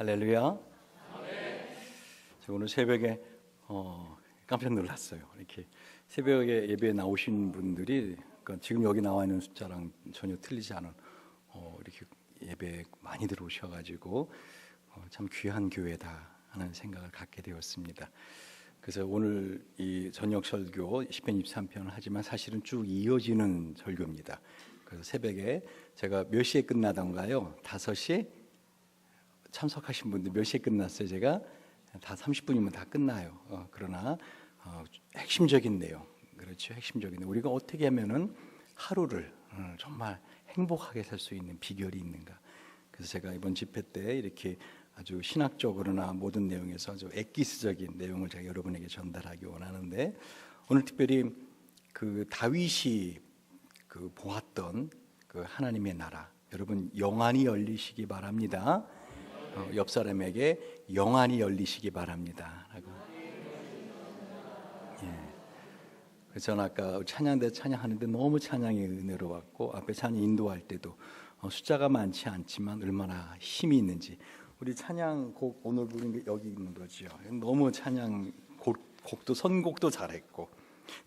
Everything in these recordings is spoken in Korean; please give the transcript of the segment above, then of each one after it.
할렐루야. 제가 오늘 새벽에 깜짝 놀랐어요. 이렇게 새벽에 예배에 나오신 분들이 그러니까 지금 여기 나와 있는 숫자랑 전혀 틀리지 않은 이렇게 예배에 많이 들어오셔가지고 참 귀한 교회다 하는 생각을 갖게 되었습니다. 그래서 오늘 이 저녁 설교 10편 23편을 하지만 사실은 쭉 이어지는 설교입니다. 그래서 새벽에 제가 몇 시에 끝나던가요? 5시 참석하신 분들 몇 시에 끝났어요? 제가 다 30분이면 다 끝나요. 그러나 핵심적인 내용, 그렇죠? 핵심적인 내용. 우리가 어떻게 하면은 하루를 정말 행복하게 살 수 있는 비결이 있는가? 그래서 제가 이번 집회 때 이렇게 아주 신학적으로나 모든 내용에서 아주 엑기스적인 내용을 제가 여러분에게 전달하기 원하는데, 오늘 특별히 그 다윗이 그 보았던 그 하나님의 나라, 여러분 영안이 열리시기 바랍니다. 옆 사람에게 영안이 열리시기 바랍니다. 라고. 그래서 저는 아까 찬양대 찬양하는데 너무 찬양이 은혜로웠고, 앞에 찬양 인도할 때도 숫자가 많지 않지만 얼마나 힘이 있는지. 우리 찬양곡 오늘 부른 게 여기 있는 거죠. 너무 찬양 곡도 선곡도 잘했고,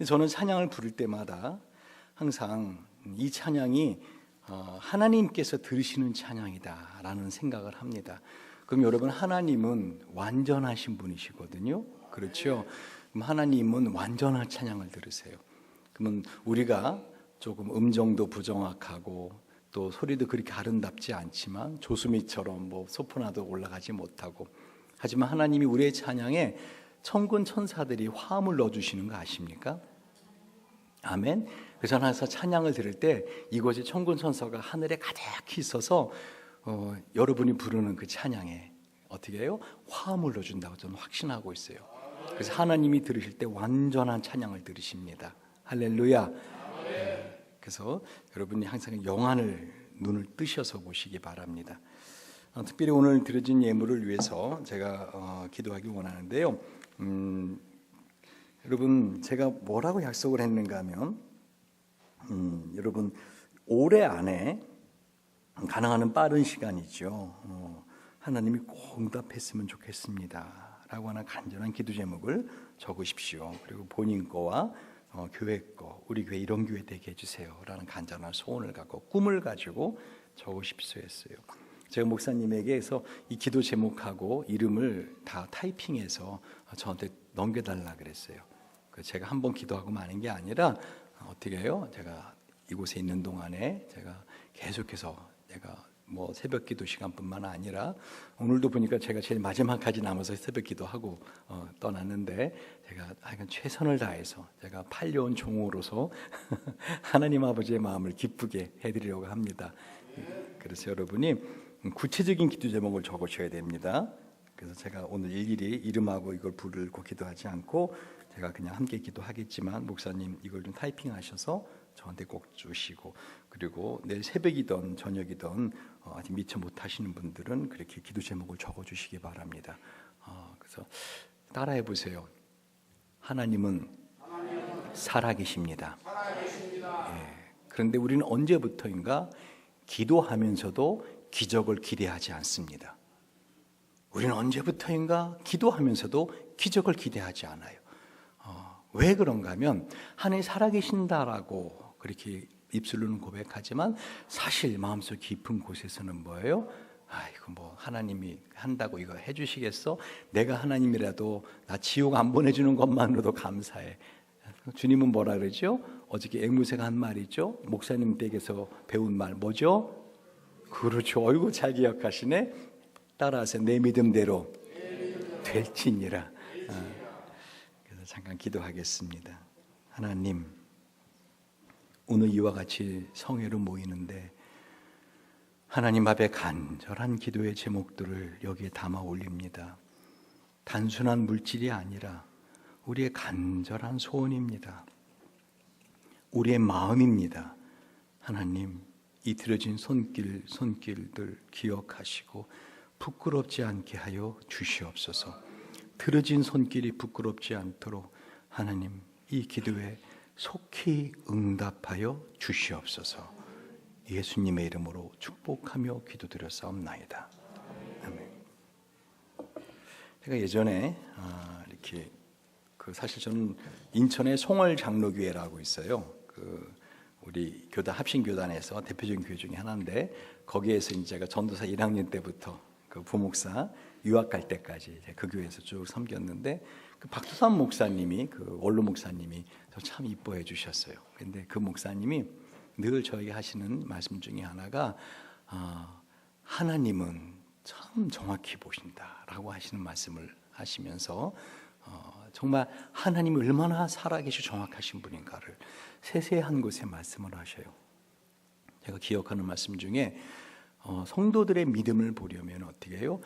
저는 찬양을 부를 때마다 항상 이 찬양이 하나님께서 들으시는 찬양이다라는 생각을 합니다. 그럼 여러분, 하나님은 완전하신 분이시거든요. 그렇죠? 그럼 하나님은 완전한 찬양을 들으세요. 그러면 우리가 조금 음정도 부정확하고 또 소리도 그렇게 아름답지 않지만 조수미처럼 뭐 소포나도 올라가지 못하고, 하지만 하나님이 우리의 찬양에 천군 천사들이 화음을 넣어주시는 거 아십니까? 아멘. 그래서 하나님께서 찬양을 들을 때 이곳에 천군 천사가 하늘에 가득히 있어서 여러분이 부르는 그 찬양에 어떻게 해요? 화음을 넣어준다고 저는 확신하고 있어요. 그래서 하나님이 들으실 때 완전한 찬양을 들으십니다. 할렐루야. 그래서 여러분이 항상 영안을 눈을 뜨셔서 보시기 바랍니다. 특별히 오늘 드려진 예물을 위해서 제가 기도하기 원하는데요. 여러분, 제가 뭐라고 약속을 했는가 하면 여러분, 올해 안에 가능한 빠른 시간이죠. 하나님이 꼭 응답했으면 좋겠습니다 라고 하는 간절한 기도 제목을 적으십시오. 그리고 본인 거와 교회 거, 우리 교회 이런 교회 되게 해주세요 라는 간절한 소원을 갖고 꿈을 가지고 적으십시오 했어요. 제가 목사님에게서 이 기도 제목하고 이름을 다 타이핑해서 저한테 넘겨달라 그랬어요. 제가 한번 기도하고 마는 게 아니라 어떻게 해요? 제가 이곳에 있는 동안에 제가 계속해서 제가 뭐 새벽 기도 시간뿐만 아니라 오늘도 보니까 제가 제일 마지막까지 남아서 새벽 기도하고 떠났는데, 제가 하여간 최선을 다해서 제가 팔려온 종으로서 하나님 아버지의 마음을 기쁘게 해드리려고 합니다. 그래서 여러분이 구체적인 기도 제목을 적으셔야 됩니다. 그래서 제가 오늘 일일이 이름하고 이걸 부르고 기도하지 않고 제가 그냥 함께 기도하겠지만, 목사님 이걸 좀 타이핑하셔서 저한테 꼭 주시고, 그리고 내일 새벽이든 저녁이든 아직 미처 못하시는 분들은 그렇게 기도 제목을 적어주시기 바랍니다. 그래서 따라해 보세요. 하나님은 살아계십니다. 그런데 우리는 언제부터인가 기도하면서도 기적을 기대하지 않습니다. 우리는 언제부터인가 기도하면서도 기적을 기대하지 않아요. 왜 그런가 하면 하나님이 살아계신다라고 그렇게 입술로는 고백하지만 사실 마음속 깊은 곳에서는 뭐예요? 이거 뭐 하나님이 한다고 이거 해주시겠어? 내가 하나님이라도 나 지옥 안 보내주는 것만으로도 감사해. 주님은 뭐라 그러죠? 어저께 앵무새가 한 말이죠. 목사님 댁에서 배운 말 뭐죠? 그렇죠. 어이구 잘 기억하시네. 따라하세요. 내 믿음대로 될지니라. 그래서 잠깐 기도하겠습니다. 하나님, 오늘 이와 같이 성회로 모이는데 하나님 앞에 간절한 기도의 제목들을 여기에 담아 올립니다. 단순한 물질이 아니라 우리의 간절한 소원입니다. 우리의 마음입니다. 하나님, 이 들어진 손길들 기억하시고 부끄럽지 않게 하여 주시옵소서. 들어진 손길이 부끄럽지 않도록 하나님 이 기도에 속히 응답하여 주시옵소서. 예수님의 이름으로 축복하며 기도드렸사옵나이다. 아멘. 제가 예전에 이렇게 사실 저는 인천에 송월 장로교회라고 있어요. 우리 교단 합신교단에서 대표적인 교회 중에 하나인데 거기에서 이제 제가 전도사 1학년 때부터 그 부목사 유학 갈 때까지 그 교회에서 쭉 섬겼는데 그 박두산 목사님이 그 원로 목사님이 저 참 이뻐해 주셨어요. 근데 그 목사님이 늘 저에게 하시는 말씀 중에 하나가 하나님은 참 정확히 보신다라고 하시는 말씀을 하시면서 정말 하나님이 얼마나 살아계시고 정확하신 분인가를 세세한 곳에 말씀을 하셔요. 제가 기억하는 말씀 중에 성도들의 믿음을 보려면 어떻게 해요?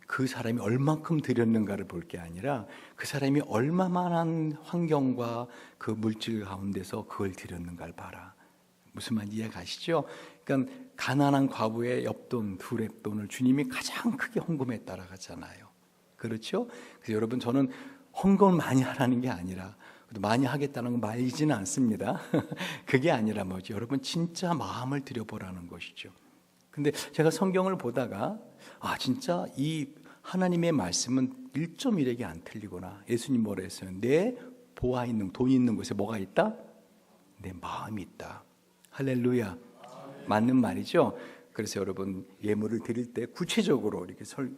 그 사람이 얼만큼 드렸는가를 볼 게 아니라 그 사람이 얼마만한 환경과 그 물질 가운데서 그걸 드렸는가를 봐라. 무슨 말인지 이해가시죠? 그러니까 가난한 과부의 엽돈, 두 렙돈을 주님이 가장 크게 헌금에 따라가잖아요. 그렇죠? 그래서 여러분 저는 헌금을 많이 하라는 게 아니라 많이 하겠다는 건 말이지는 않습니다. 그게 아니라 뭐지? 여러분 진짜 마음을 들여보라는 것이죠. 근데 제가 성경을 보다가 진짜 이 하나님의 말씀은 1.1에게 안 틀리구나. 예수님 뭐라 했어요? 내 보아 있는 돈 있는 곳에 뭐가 있다? 내 마음이 있다. 할렐루야. 맞는 말이죠. 그래서 여러분 예물을 드릴 때 구체적으로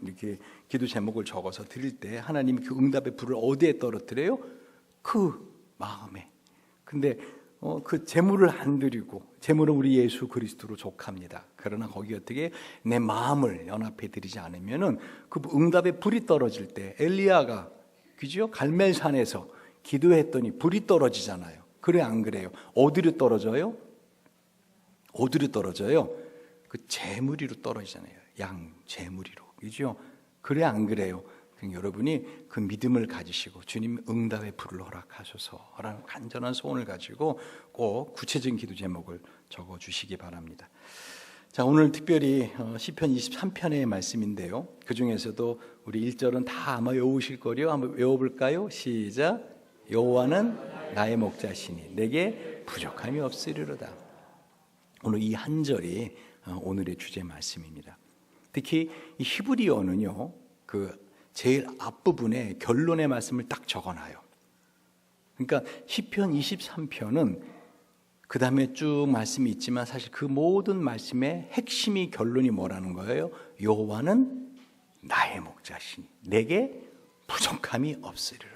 이렇게 기도 제목을 적어서 드릴 때 하나님이 그 응답의 불을 어디에 떨어뜨려요? 그 마음에. 근데 그 제물을 안 드리고 제물은 우리 예수 그리스도로 족합니다. 그러나 거기 어떻게 내 마음을 연합해 드리지 않으면은 그 응답의 불이 떨어질 때 엘리야가 그죠? 갈멜산에서 기도했더니 불이 떨어지잖아요. 그래 안 그래요? 어디로 떨어져요? 어디로 떨어져요? 그 재물이로 떨어지잖아요. 양 재물이로. 그죠? 그래 안 그래요? 여러분이 그 믿음을 가지시고 주님 응답의 불을 허락하소서라는 간절한 소원을 가지고 꼭 구체적인 기도 제목을 적어 주시기 바랍니다. 자, 오늘 특별히 시편 23편의 말씀인데요. 그 중에서도 우리 1절은 다 아마 외우실 거요. 한번 외워볼까요? 시작. 여호와는 나의 목자시니 내게 부족함이 없으리로다. 오늘 이 한 절이 오늘의 주제 말씀입니다. 특히 이 히브리어는요, 제일 앞부분에 결론의 말씀을 딱 적어놔요. 그러니까 시편 23편은 그 다음에 쭉 말씀이 있지만 사실 그 모든 말씀의 핵심이 결론이 뭐라는 거예요? 여호와는 나의 목자시니 내게 부족함이 없으리로다.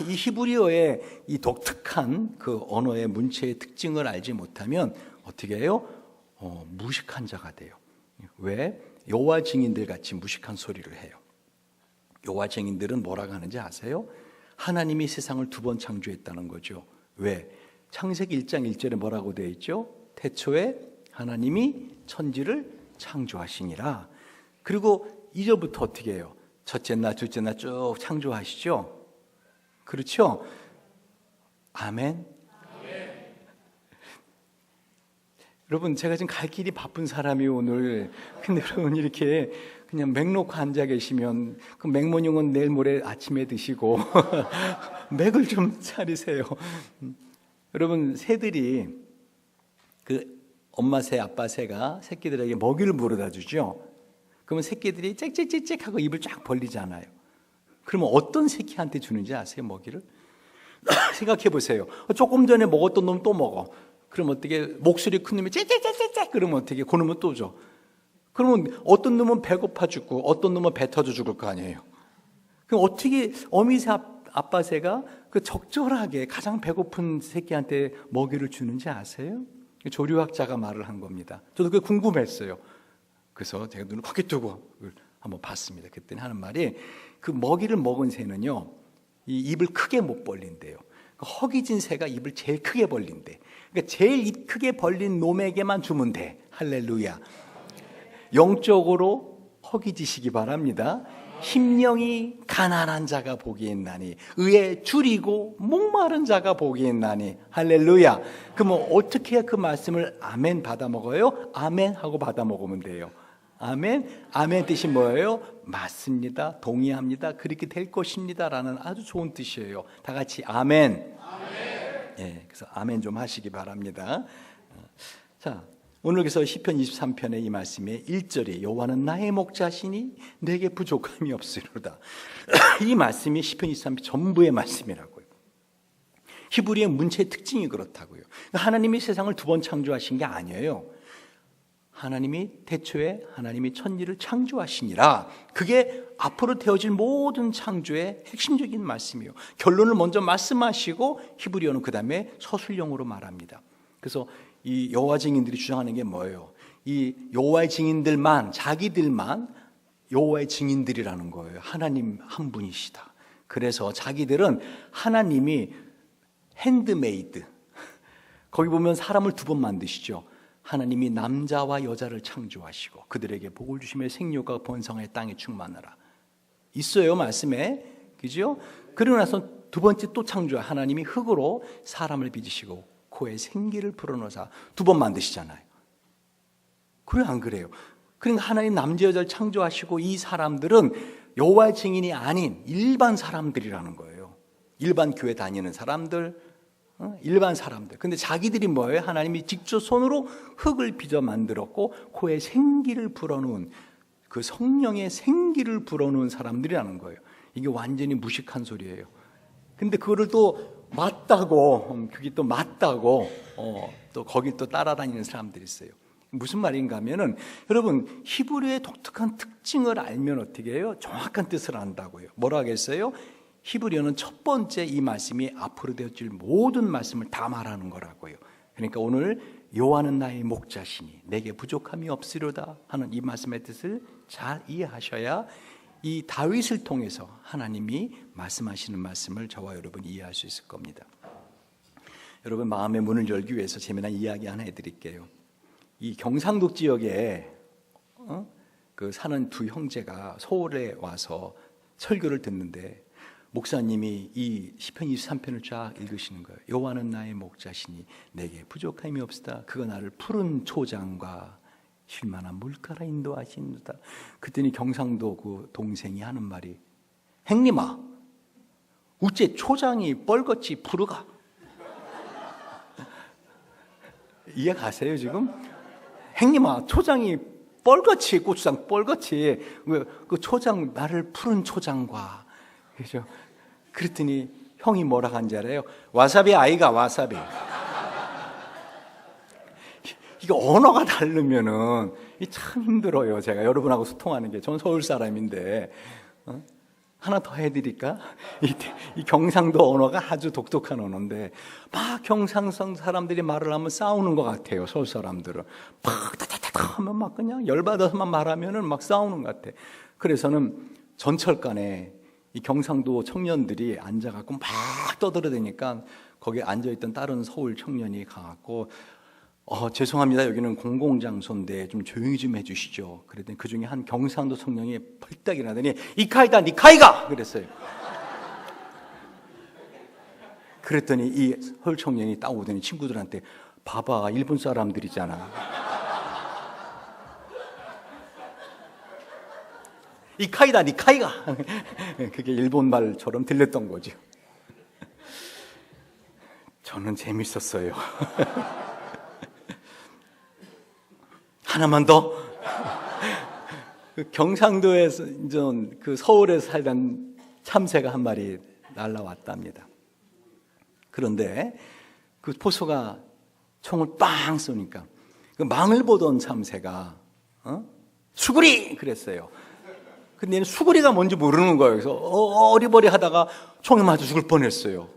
이 히브리어의 이 독특한 그 언어의 문체의 특징을 알지 못하면 어떻게 해요? 무식한 자가 돼요. 왜? 여호와 증인들 같이 무식한 소리를 해요. 여호와 증인들은 뭐라고 하는지 아세요? 하나님이 세상을 2번 창조했다는 거죠. 왜? 창세기 1장 1절에 뭐라고 되어 있죠? 태초에 하나님이 천지를 창조하시니라. 그리고 2절부터 어떻게 해요? 첫째 날, 둘째 날 쭉 창조하시죠? 그렇죠? 아멘. 여러분 제가 지금 갈 길이 바쁜 사람이 오늘 근데 여러분 이렇게 그냥 맥 놓고 앉아 계시면 그 맥모닝은 내일 모레 아침에 드시고 맥을 좀 차리세요. 여러분 새들이 그 엄마 새 아빠 새가 새끼들에게 먹이를 물어다 주죠. 그러면 새끼들이 짹짹짹짹 하고 입을 쫙 벌리잖아요. 그러면 어떤 새끼한테 주는지 아세요? 먹이를? 생각해 보세요. 조금 전에 먹었던 놈 또 먹어. 그럼 어떻게 목소리 큰 놈이 짹짹짹짹 그러면 어떻게 그 놈은 또 줘. 그러면 어떤 놈은 배고파 죽고 어떤 놈은 배 터져 죽을 거 아니에요. 그럼 어떻게 어미새 아빠 새가 그 적절하게 가장 배고픈 새끼한테 먹이를 주는지 아세요? 조류학자가 말을 한 겁니다. 저도 그게 궁금했어요. 그래서 제가 눈을 크게 뜨고 한번 봤습니다. 그랬더니 하는 말이 그 먹이를 먹은 새는요 이 입을 크게 못 벌린대요. 허기진 새가 입을 제일 크게 벌린대. 그러니까 제일 입 크게 벌린 놈에게만 주면 돼. 할렐루야. 영적으로 허기지시기 바랍니다. 심령이 가난한 자가 복이 있나니 의에 줄이고 목마른 자가 복이 있나니. 할렐루야. 그럼 어떻게 그 말씀을 아멘 받아 먹어요? 아멘 하고 받아 먹으면 돼요. 아멘. 아멘 뜻이 뭐예요? 맞습니다. 동의합니다. 그렇게 될 것입니다. 라는 아주 좋은 뜻이에요. 다 같이 아멘. 아멘. 예, 그래서 아멘 좀 하시기 바랍니다. 자, 오늘 그래서 시편 23편의 이 말씀의 1절이 여호와는 나의 목자시니 내게 부족함이 없으리로다. 이 말씀이 시편 23편 전부의 말씀이라고요. 히브리의 문체의 특징이 그렇다고요. 하나님이 세상을 두 번 창조하신 게 아니에요. 하나님이 태초에 하나님이 천지를 창조하시니라. 그게 앞으로 되어질 모든 창조의 핵심적인 말씀이에요. 결론을 먼저 말씀하시고 히브리어는 그 다음에 서술형으로 말합니다. 그래서 이 여호와 증인들이 주장하는 게 뭐예요? 이 여호와의 증인들만, 자기들만 여호와의 증인들이라는 거예요. 하나님 한 분이시다. 그래서 자기들은 하나님이 핸드메이드, 거기 보면 사람을 두 번 만드시죠. 하나님이 남자와 여자를 창조하시고 그들에게 복을 주시며 생육과 번성의 땅에 충만하라. 있어요, 말씀에. 그죠? 그러고 나서 두 번째 또 창조, 하나님이 흙으로 사람을 빚으시고 코에 생기를 불어넣어서 두 번 만드시잖아요. 그래요, 안 그래요? 그러니까 하나님 남자 여자를 창조하시고 이 사람들은 여호와의 증인이 아닌 일반 사람들이라는 거예요. 일반 교회 다니는 사람들, 일반 사람들. 근데 자기들이 뭐예요? 하나님이 직접 손으로 흙을 빚어 만들었고 코에 생기를 불어넣은, 그 성령의 생기를 불어넣은 사람들이라는 거예요. 이게 완전히 무식한 소리예요. 근데 그거를 또 맞다고, 그게 또 맞다고 또 거기 또 따라다니는 사람들이 있어요. 무슨 말인가 하면은, 여러분 히브리의 독특한 특징을 알면 어떻게 해요? 정확한 뜻을 안다고요. 뭐라 하겠어요? 히브리어는 첫 번째 이 말씀이 앞으로 되어질 모든 말씀을 다 말하는 거라고요. 그러니까 오늘 여호와는 나의 목자시니 내게 부족함이 없으리로다 하는 이 말씀의 뜻을 잘 이해하셔야 이 다윗을 통해서 하나님이 말씀하시는 말씀을 저와 여러분이 이해할 수 있을 겁니다. 여러분 마음의 문을 열기 위해서 재미난 이야기 하나 해드릴게요. 이 경상도 지역에 그 사는 두 형제가 서울에 와서 설교를 듣는데 목사님이 이 시편 23편을 쫙 읽으시는 거예요. 여호와는 나의 목자시니 내게 부족함이 없으다. 그가 나를 푸른 초장과 쉴만한 물가라 인도하시는다. 그랬더니 경상도 그 동생이 하는 말이, 행님아 우째 초장이 뻘겋지 푸르가. 이해 가세요 지금? 행님아 초장이 뻘겋지, 고추장 뻘겋지, 왜 그 초장 나를 푸른 초장과. 그죠? 그랬더니 형이 뭐라 한지 알아요? 와사비 아이가 와사비. 이게 언어가 다르면은 참 힘들어요. 제가 여러분하고 소통하는 게. 전 서울 사람인데 하나 더 해드릴까? 이 경상도 언어가 아주 독특한 언어인데 막 경상성 사람들이 말을 하면 싸우는 것 같아요. 서울 사람들은 막 다다다다 하면 막 그냥 열받아서만 말하면은 막 싸우는 것 같아. 그래서는 전철간에 이 경상도 청년들이 앉아갖고 막 떠들어대니까 거기에 앉아있던 다른 서울 청년이 가갖고 죄송합니다. 여기는 공공장소인데 좀 조용히 좀 해주시죠. 그랬더니 그 중에 한 경상도 청년이 벌떡 일어나더니 이카이다 니카이가 그랬어요. 그랬더니 이 서울 청년이 딱 오더니 친구들한테 봐봐 일본 사람들이잖아. 이카이다 니카이가. 그게 일본 말처럼 들렸던 거죠. 저는 재밌었어요. 하나만 더. 그 경상도에서 그 서울에서 살던 참새가 한 마리 날라왔답니다. 그런데 그 포소가 총을 빵 쏘니까 그 망을 보던 참새가 수구리 그랬어요. 근데 얘는 수구리가 뭔지 모르는 거예요. 그래서 어리버리 하다가 총에 맞아 죽을 뻔했어요.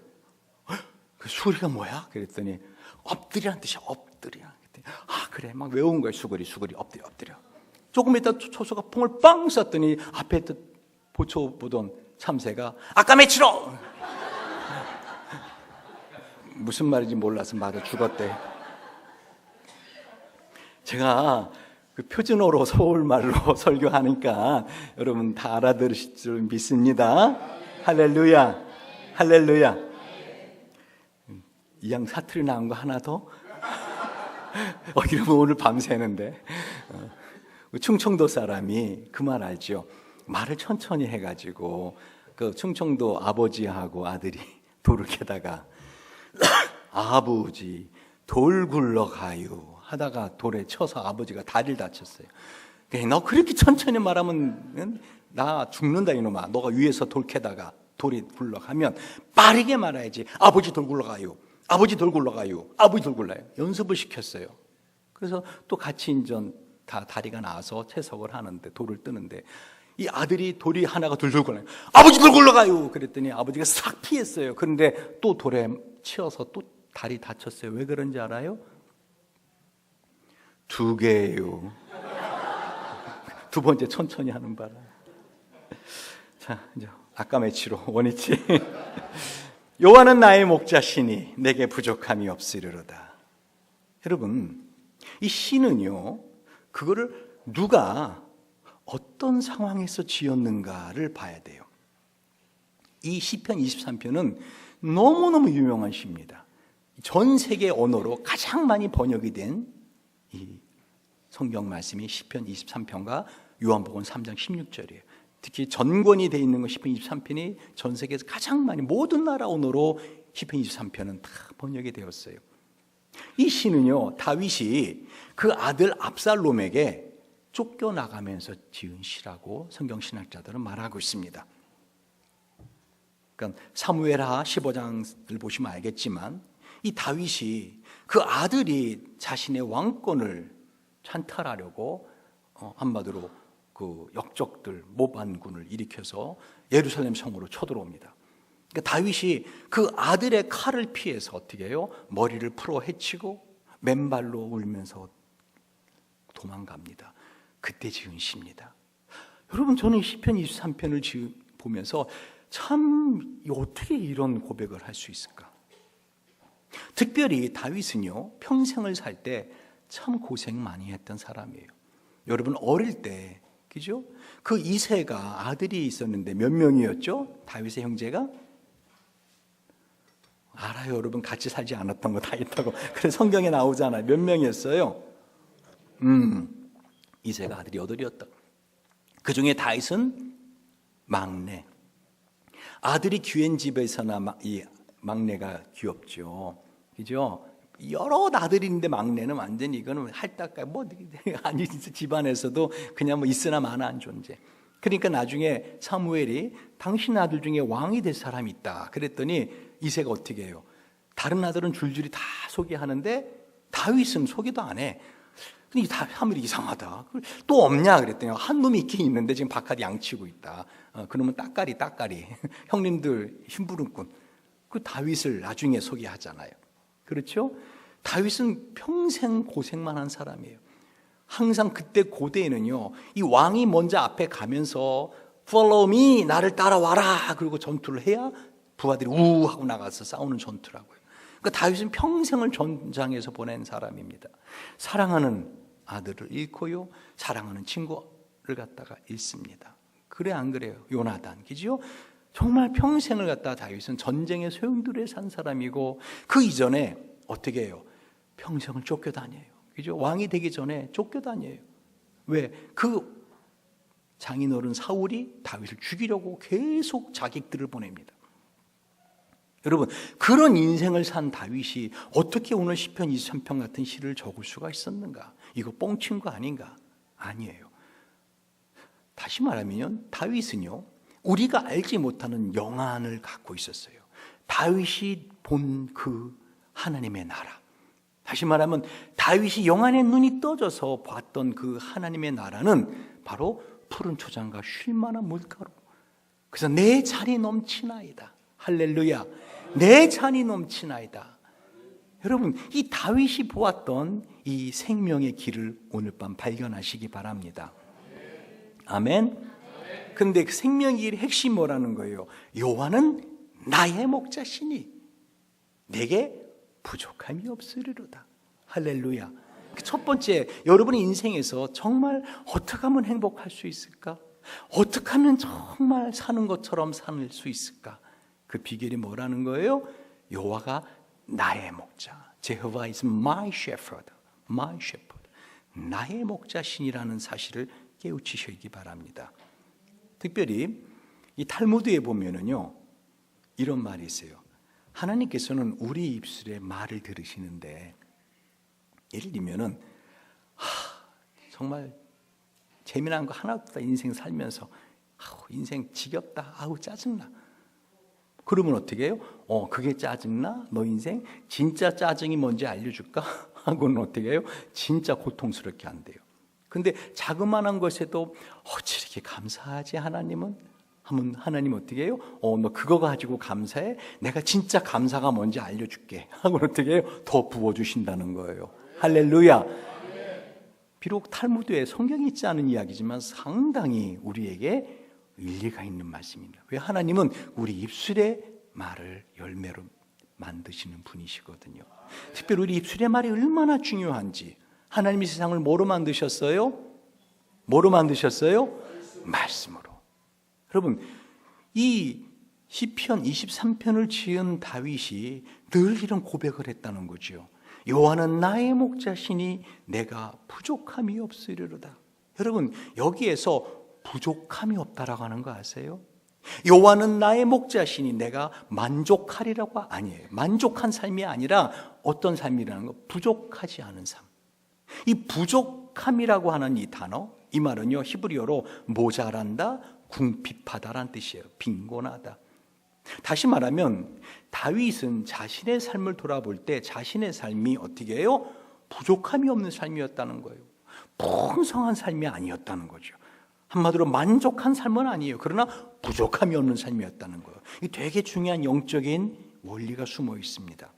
그 수구리가 뭐야? 그랬더니 엎드리라는 뜻이야. 엎드리라. 아 그래 막 외운 거예요. 수구리 엎드려. 조금 있다 초소가 퐁을 빵 쐈더니 앞에 보초 보던 참새가 아까 매치로 무슨 말인지 몰라서 맞아 죽었대. 제가 그 표준어로 서울말로 설교하니까 여러분 다 알아들으실 줄 믿습니다. 할렐루야, 할렐루야. 이양 사투리 나온 거 하나 더? 이러면 오늘 밤새는데. 충청도 사람이 그 말 알죠? 말을 천천히 해가지고 그 충청도 아버지하고 아들이 돌을 캐다가 아버지 돌 굴러가요 하다가 돌에 쳐서 아버지가 다리를 다쳤어요. 너 그렇게 천천히 말하면 나 죽는다 이놈아. 너가 위에서 돌 캐다가 돌이 굴러가면 빠르게 말해야지. 아버지 돌 굴러가요. 아버지 돌 굴러가요. 아버지 돌 굴러요. 연습을 시켰어요. 그래서 또 같이 인전 다 다리가 나와서 채석을 하는데 돌을 뜨는데 이 아들이 돌이 하나가 둘둘 굴러요. 아버지 돌 굴러가요. 그랬더니 아버지가 싹 피했어요. 그런데 또 돌에 치여서 또 다리 다쳤어요. 왜 그런지 알아요? 2개예요. 두 번째 천천히 하는 바람. 자, 이제 아까 매치로 원위치. 여호와는 나의 목자시니 내게 부족함이 없으리로다. 여러분, 이 시는요, 그거를 누가 어떤 상황에서 지었는가를 봐야 돼요. 이 시편 23편은 너무너무 유명한 시입니다. 전 세계 언어로 가장 많이 번역이 된 이 성경 말씀이 시편 23편과 요한복음 3장 16절이에요. 특히 전권이 되어 있는 건 시편 23편이 전 세계에서 가장 많이 모든 나라 언어로 시편 23편은 다 번역이 되었어요. 이 시는요, 다윗이 그 아들 압살롬에게 쫓겨나가면서 지은 시라고 성경 신학자들은 말하고 있습니다. 그러니까 사무엘하 15장을 보시면 알겠지만 이 다윗이 그 아들이 자신의 왕권을 찬탈하려고 한마디로 그 역적들 모반군을 일으켜서 예루살렘 성으로 쳐들어옵니다. 그러니까 다윗이 그 아들의 칼을 피해서 어떻게 해요? 머리를 풀어 헤치고 맨발로 울면서 도망갑니다. 그때 지은 시입니다. 여러분, 저는 시편 23편을 보면서 참 어떻게 이런 고백을 할 수 있을까? 특별히 다윗은요, 평생을 살 때 참 고생 많이 했던 사람이에요. 여러분, 어릴 때, 그죠? 그 이새가 아들이 있었는데 몇 명이었죠? 다윗의 형제가? 알아요, 여러분. 같이 살지 않았던 거 다 있다고. 그래서 성경에 나오잖아요. 몇 명이었어요? 이새가 아들이 8이었다. 그 중에 다윗은 막내. 아들이 귀한 집에서나 이 막내가 귀엽죠. 그죠? 여러 아들인데 막내는 완전히 이거는 할딱가 아니 진짜 집안에서도 그냥 있으나 마나한 존재. 그러니까 나중에 사무엘이 당신 아들 중에 왕이 될 사람이 있다 그랬더니 이새가 어떻게 해요? 다른 아들은 줄줄이 다 소개하는데 다윗은 소개도 안 해. 근데 사무엘이 이상하다. 또 없냐 그랬더니 한 놈이 있긴 있는데 지금 바깥에 양치고 있다. 그러면 따까리 형님들 심부름꾼. 그 다윗을 나중에 소개하잖아요. 그렇죠? 다윗은 평생 고생만 한 사람이에요. 항상 그때 고대에는요, 이 왕이 먼저 앞에 가면서 Follow me, 나를 따라와라. 그리고 전투를 해야 부하들이 우 하고 나가서 싸우는 전투라고요. 그러니까 다윗은 평생을 전장에서 보낸 사람입니다. 사랑하는 아들을 잃고요, 사랑하는 친구를 갖다가 잃습니다. 그래 안 그래요? 요나단, 그죠? 정말 평생을 갖다가 다윗은 전쟁의 소용돌이에 산 사람이고 그 이전에 어떻게 해요? 평생을 쫓겨다녀요. 그죠? 왕이 되기 전에 쫓겨다녀요. 왜? 그 장인어른 사울이 다윗을 죽이려고 계속 자객들을 보냅니다. 여러분, 그런 인생을 산 다윗이 어떻게 오늘 시편 23편 같은 시를 적을 수가 있었는가? 이거 뻥친 거 아닌가? 아니에요. 다시 말하면 다윗은요, 우리가 알지 못하는 영안을 갖고 있었어요. 다윗이 본 그 하나님의 나라. 다시 말하면 다윗이 영안의 눈이 떠져서 봤던 그 하나님의 나라는 바로 푸른 초장과 쉴만한 물가로. 그래서 내 잔이 넘치나이다. 할렐루야. 내 잔이 넘치나이다. 여러분, 이 다윗이 보았던 이 생명의 길을 오늘 밤 발견하시기 바랍니다. 아멘. 근데 그 생명의 길의 핵심이 뭐라는 거예요? 여호와는 나의 목자시니 내게 부족함이 없으리로다. 할렐루야. 첫 번째, 여러분의 인생에서 정말 어떻게 하면 행복할 수 있을까? 어떻게 하면 정말 사는 것처럼 살 수 있을까? 그 비결이 뭐라는 거예요? 여호와가 나의 목자. Jehovah is my shepherd. My shepherd. 나의 목자신이라는 사실을 깨우치시기 바랍니다. 특별히 이 탈무드에 보면은요, 이런 말이 있어요. 하나님께서는 우리 입술의 말을 들으시는데 예를 들면은 정말 재미난 거 하나 없다. 인생 살면서 인생 지겹다. 짜증나. 그러면 어떻게 해요? 그게 짜증나? 너 인생? 진짜 짜증이 뭔지 알려줄까? 하고는 어떻게 해요? 진짜 고통스럽게 한대요. 근데 자그마한 것에도 어찌 이렇게 감사하지 하나님은? 하면 하나님 어떻게 해요? 너 그거 가지고 감사해? 내가 진짜 감사가 뭔지 알려줄게. 하고는 어떻게 해요? 더 부어주신다는 거예요. 할렐루야. 비록 탈무드에 성경이 있지 않은 이야기지만 상당히 우리에게 일리가 있는 말씀입니다. 왜? 하나님은 우리 입술의 말을 열매로 만드시는 분이시거든요. 특별히 우리 입술의 말이 얼마나 중요한지. 하나님이 세상을 뭐로 만드셨어요? 뭐로 만드셨어요? 말씀으로. 여러분, 이 시편 23편을 지은 다윗이 늘 이런 고백을 했다는 거죠. 여호와는 나의 목자시니 내가 부족함이 없으리로다. 여러분, 여기에서 부족함이 없다라고 하는 거 아세요? 여호와는 나의 목자시니 내가 만족하리라고 아니에요. 만족한 삶이 아니라 어떤 삶이라는 거? 부족하지 않은 삶. 이 부족함이라고 하는 이 단어, 이 말은요 히브리어로 모자란다, 궁핍하다라는 뜻이에요. 빈곤하다. 다시 말하면 다윗은 자신의 삶을 돌아볼 때 자신의 삶이 어떻게 해요? 부족함이 없는 삶이었다는 거예요. 풍성한 삶이 아니었다는 거죠. 한마디로 만족한 삶은 아니에요. 그러나 부족함이 없는 삶이었다는 거예요. 이 되게 중요한 영적인 원리가 숨어 있습니다.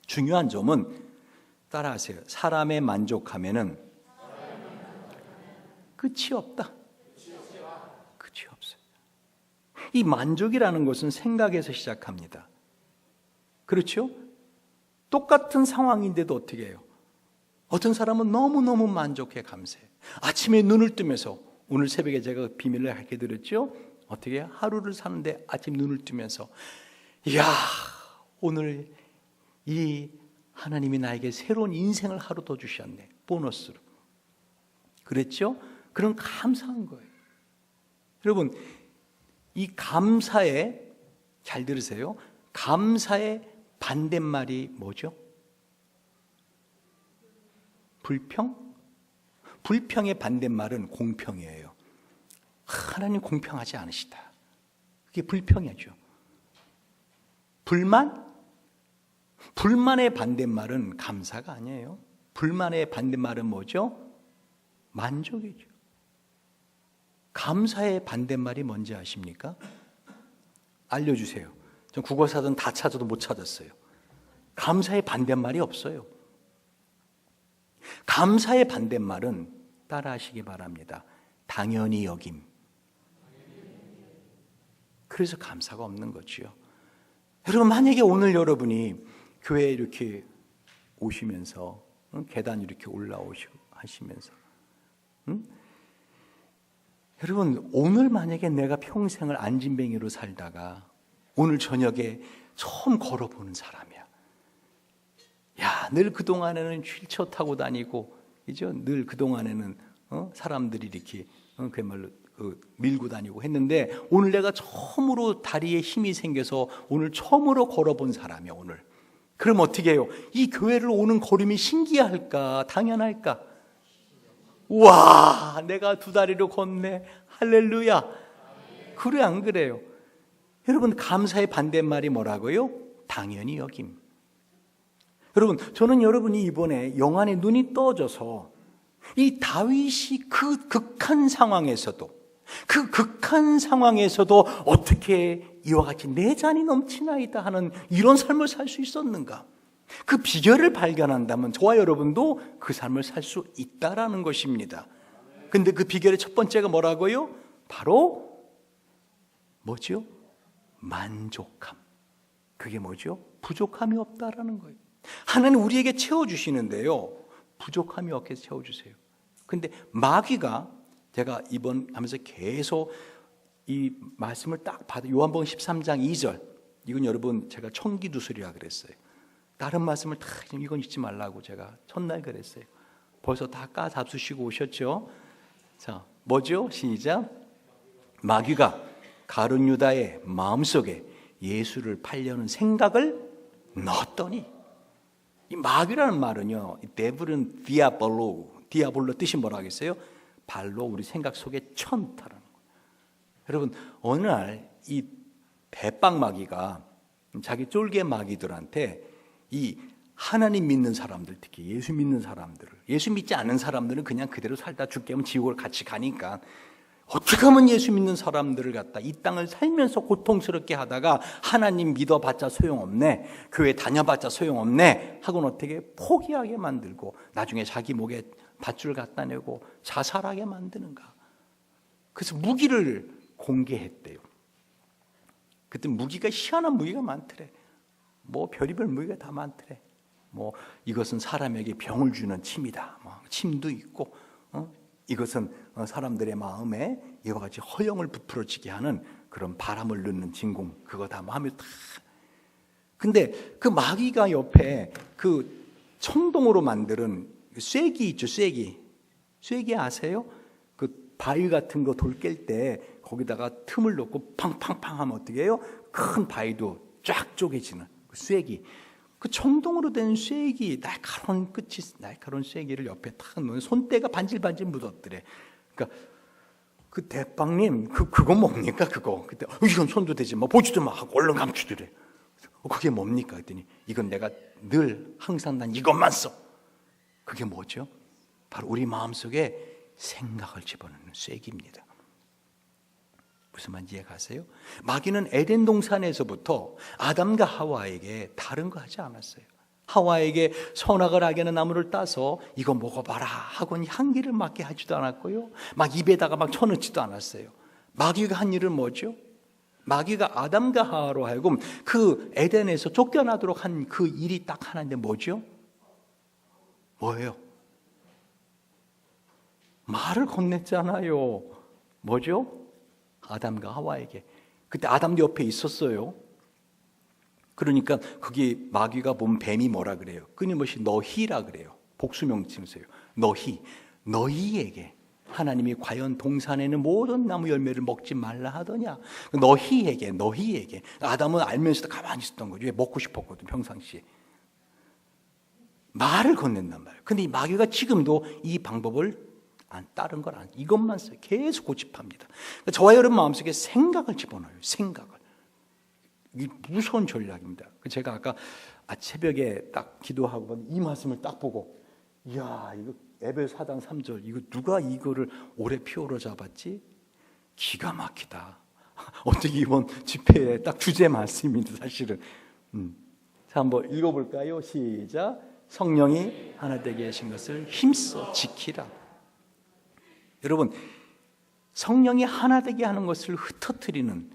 중요한 점은 따라하세요. 사람의 만족함에는 끝이 없다. 끝이 없어요. 이 만족이라는 것은 생각에서 시작합니다. 그렇죠? 똑같은 상황인데도 어떻게 해요? 어떤 사람은 너무너무 만족해 감사해. 아침에 눈을 뜨면서, 오늘 새벽에 제가 비밀을 알게 드렸죠? 어떻게 해요? 하루를 사는데 아침 눈을 뜨면서 이야, 오늘 이 하나님이 나에게 새로운 인생을 하루 더 주셨네. 보너스로. 그랬죠? 그런 감사한 거예요. 여러분, 이 감사에, 잘 들으세요. 감사의 반대말이 뭐죠? 불평? 불평의 반대말은 공평이에요. 하나님 공평하지 않으시다. 그게 불평이죠. 불만? 불만의 반대말은 감사가 아니에요. 불만의 반대말은 뭐죠? 만족이죠. 감사의 반대말이 뭔지 아십니까? 알려주세요. 전 국어사전 다 찾아도 못 찾았어요. 감사의 반대말이 없어요. 감사의 반대말은 따라하시기 바랍니다. 당연히 여김. 그래서 감사가 없는 거지요. 여러분, 만약에 오늘 여러분이 교회에 이렇게 오시면서 계단 이렇게 올라오시고 하시면서 여러분, 오늘 만약에 내가 평생을 안진뱅이로 살다가 오늘 저녁에 처음 걸어보는 사람이야. 야, 늘 그동안에는 휠체어 타고 다니고, 그죠? 늘 그동안에는 사람들이 이렇게 그야말로 밀고 다니고 했는데 오늘 내가 처음으로 다리에 힘이 생겨서 오늘 처음으로 걸어본 사람이야, 오늘. 그럼 어떻게 해요? 이 교회를 오는 걸음이 신기할까? 당연할까? 우와, 내가 두 다리로 걷네. 할렐루야. 그래, 안 그래요? 여러분, 감사의 반대말이 뭐라고요? 당연히 여김. 여러분, 저는 여러분이 이번에 영안에 눈이 떠져서 이 다윗이 그 극한 상황에서도 어떻게 이와 같이 내 잔이 넘치나이다 하는 이런 삶을 살 수 있었는가? 그 비결을 발견한다면 저와 여러분도 그 삶을 살 수 있다라는 것입니다. 근데 그 비결의 첫 번째가 뭐라고요? 바로 뭐죠? 만족함. 그게 뭐죠? 부족함이 없다라는 거예요. 하나님 우리에게 채워주시는데요, 부족함이 없게 해서 채워주세요. 근데 마귀가, 제가 이번 하면서 계속 이 말씀을 딱 받아, 요한복음 13장 2절, 이건 여러분 제가 청기두술이라 그랬어요. 다른 말씀을 다 이건 잊지 말라고 제가 첫날 그랬어요. 벌써 다 까잡수시고 오셨죠? 자, 뭐죠? 시작. 마귀가 가룟 유다의 마음속에 예수를 팔려는 생각을 넣었더니, 이 마귀라는 말은요, 이 데블은 디아볼로 뜻이 뭐라 하겠어요? 발로 우리 생각 속에 천타라는 거예요. 여러분, 어느 날 이 대빵 마귀가 자기 쫄개 마귀들한테 이 하나님 믿는 사람들, 특히 예수 믿는 사람들을, 예수 믿지 않은 사람들은 그냥 그대로 살다 죽게 하면 지옥을 같이 가니까 어떻게 하면 예수 믿는 사람들을 갖다 이 땅을 살면서 고통스럽게 하다가 하나님 믿어봤자 소용없네, 교회 다녀봤자 소용없네 하고는 어떻게 포기하게 만들고 나중에 자기 목에 밧줄 갖다 내고 자살하게 만드는가. 그래서 무기를 공개했대요. 그때 무기가 희한한 무기가 많더래. 뭐 별의별 무기가 다 많더래. 뭐 이것은 사람에게 병을 주는 침이다. 뭐 침도 있고, 이것은 사람들의 마음에 이와 같이 허영을 부풀어지게 하는 그런 바람을 넣는 진공, 그거 다 뭐 하면 다. 근데 그 마귀가 옆에 그 청동으로 만드는 쐐기 있죠, 쐐기. 쐐기 아세요? 그 바위 같은 거 돌 깰 때 거기다가 틈을 넣고 팡팡팡 하면 어떻게 해요? 큰 바위도 쫙 쪼개지는 그 쐐기. 그 청동으로 된 쐐기, 날카로운 끝이 날카로운 쐐기를 옆에 탁 놓으면 손때가 반질반질 묻었더래. 그러니까 그 대빵님 그거 뭡니까 그거? 그때 이건 손도 대지 마, 보지도 마 하고 얼른 감추더래. 그게 뭡니까? 그랬더니 이건 내가 늘 항상 난 이것만 써. 그게 뭐죠? 바로 우리 마음속에 생각을 집어넣는 쐐기입니다. 무슨 말인지 이해가세요? 마귀는 에덴 동산에서부터 아담과 하와에게 다른 거 하지 않았어요. 하와에게 선악을 알게 하는 나무를 따서 이거 먹어봐라 하고는 향기를 맡게 하지도 않았고요, 막 입에다가 막 쳐넣지도 않았어요. 마귀가 한 일은 뭐죠? 마귀가 아담과 하와로 하여금 그 에덴에서 쫓겨나도록 한 그 일이 딱 하나인데 뭐죠? 뭐예요? 말을 건넸잖아요. 뭐죠? 아담과 하와에게. 그때 아담도 옆에 있었어요. 그러니까 거기 마귀가 본 뱀이 뭐라 그래요? 끊임없이 너희라 그래요. 복수명칭 써요. 너희에게 하나님이 과연 동산에는 모든 나무 열매를 먹지 말라 하더냐? 너희에게. 아담은 알면서도 가만히 있었던 거죠. 왜? 먹고 싶었거든, 평상시에. 말을 건넨단 말이에요. 근데 이 마귀가 지금도 이 방법을 안 따른 걸 안, 이것만 써요. 계속 고집합니다. 저와 여러분 마음속에 생각을 집어넣어요. 생각을. 이 무서운 전략입니다. 제가 아까 새벽에 딱 기도하고 이 말씀을 딱 보고, 이야, 이거 에베소 4장 3절, 이거 누가 이거를 오래 피오로 잡았지? 기가 막히다. 어떻게 이번 집회에 딱 주제 말씀입니다, 사실은. 자, 한번 읽어볼까요? 시작. 성령이 하나 되게 하신 것을 힘써 지키라. 여러분, 성령이 하나 되게 하는 것을 흩어뜨리는,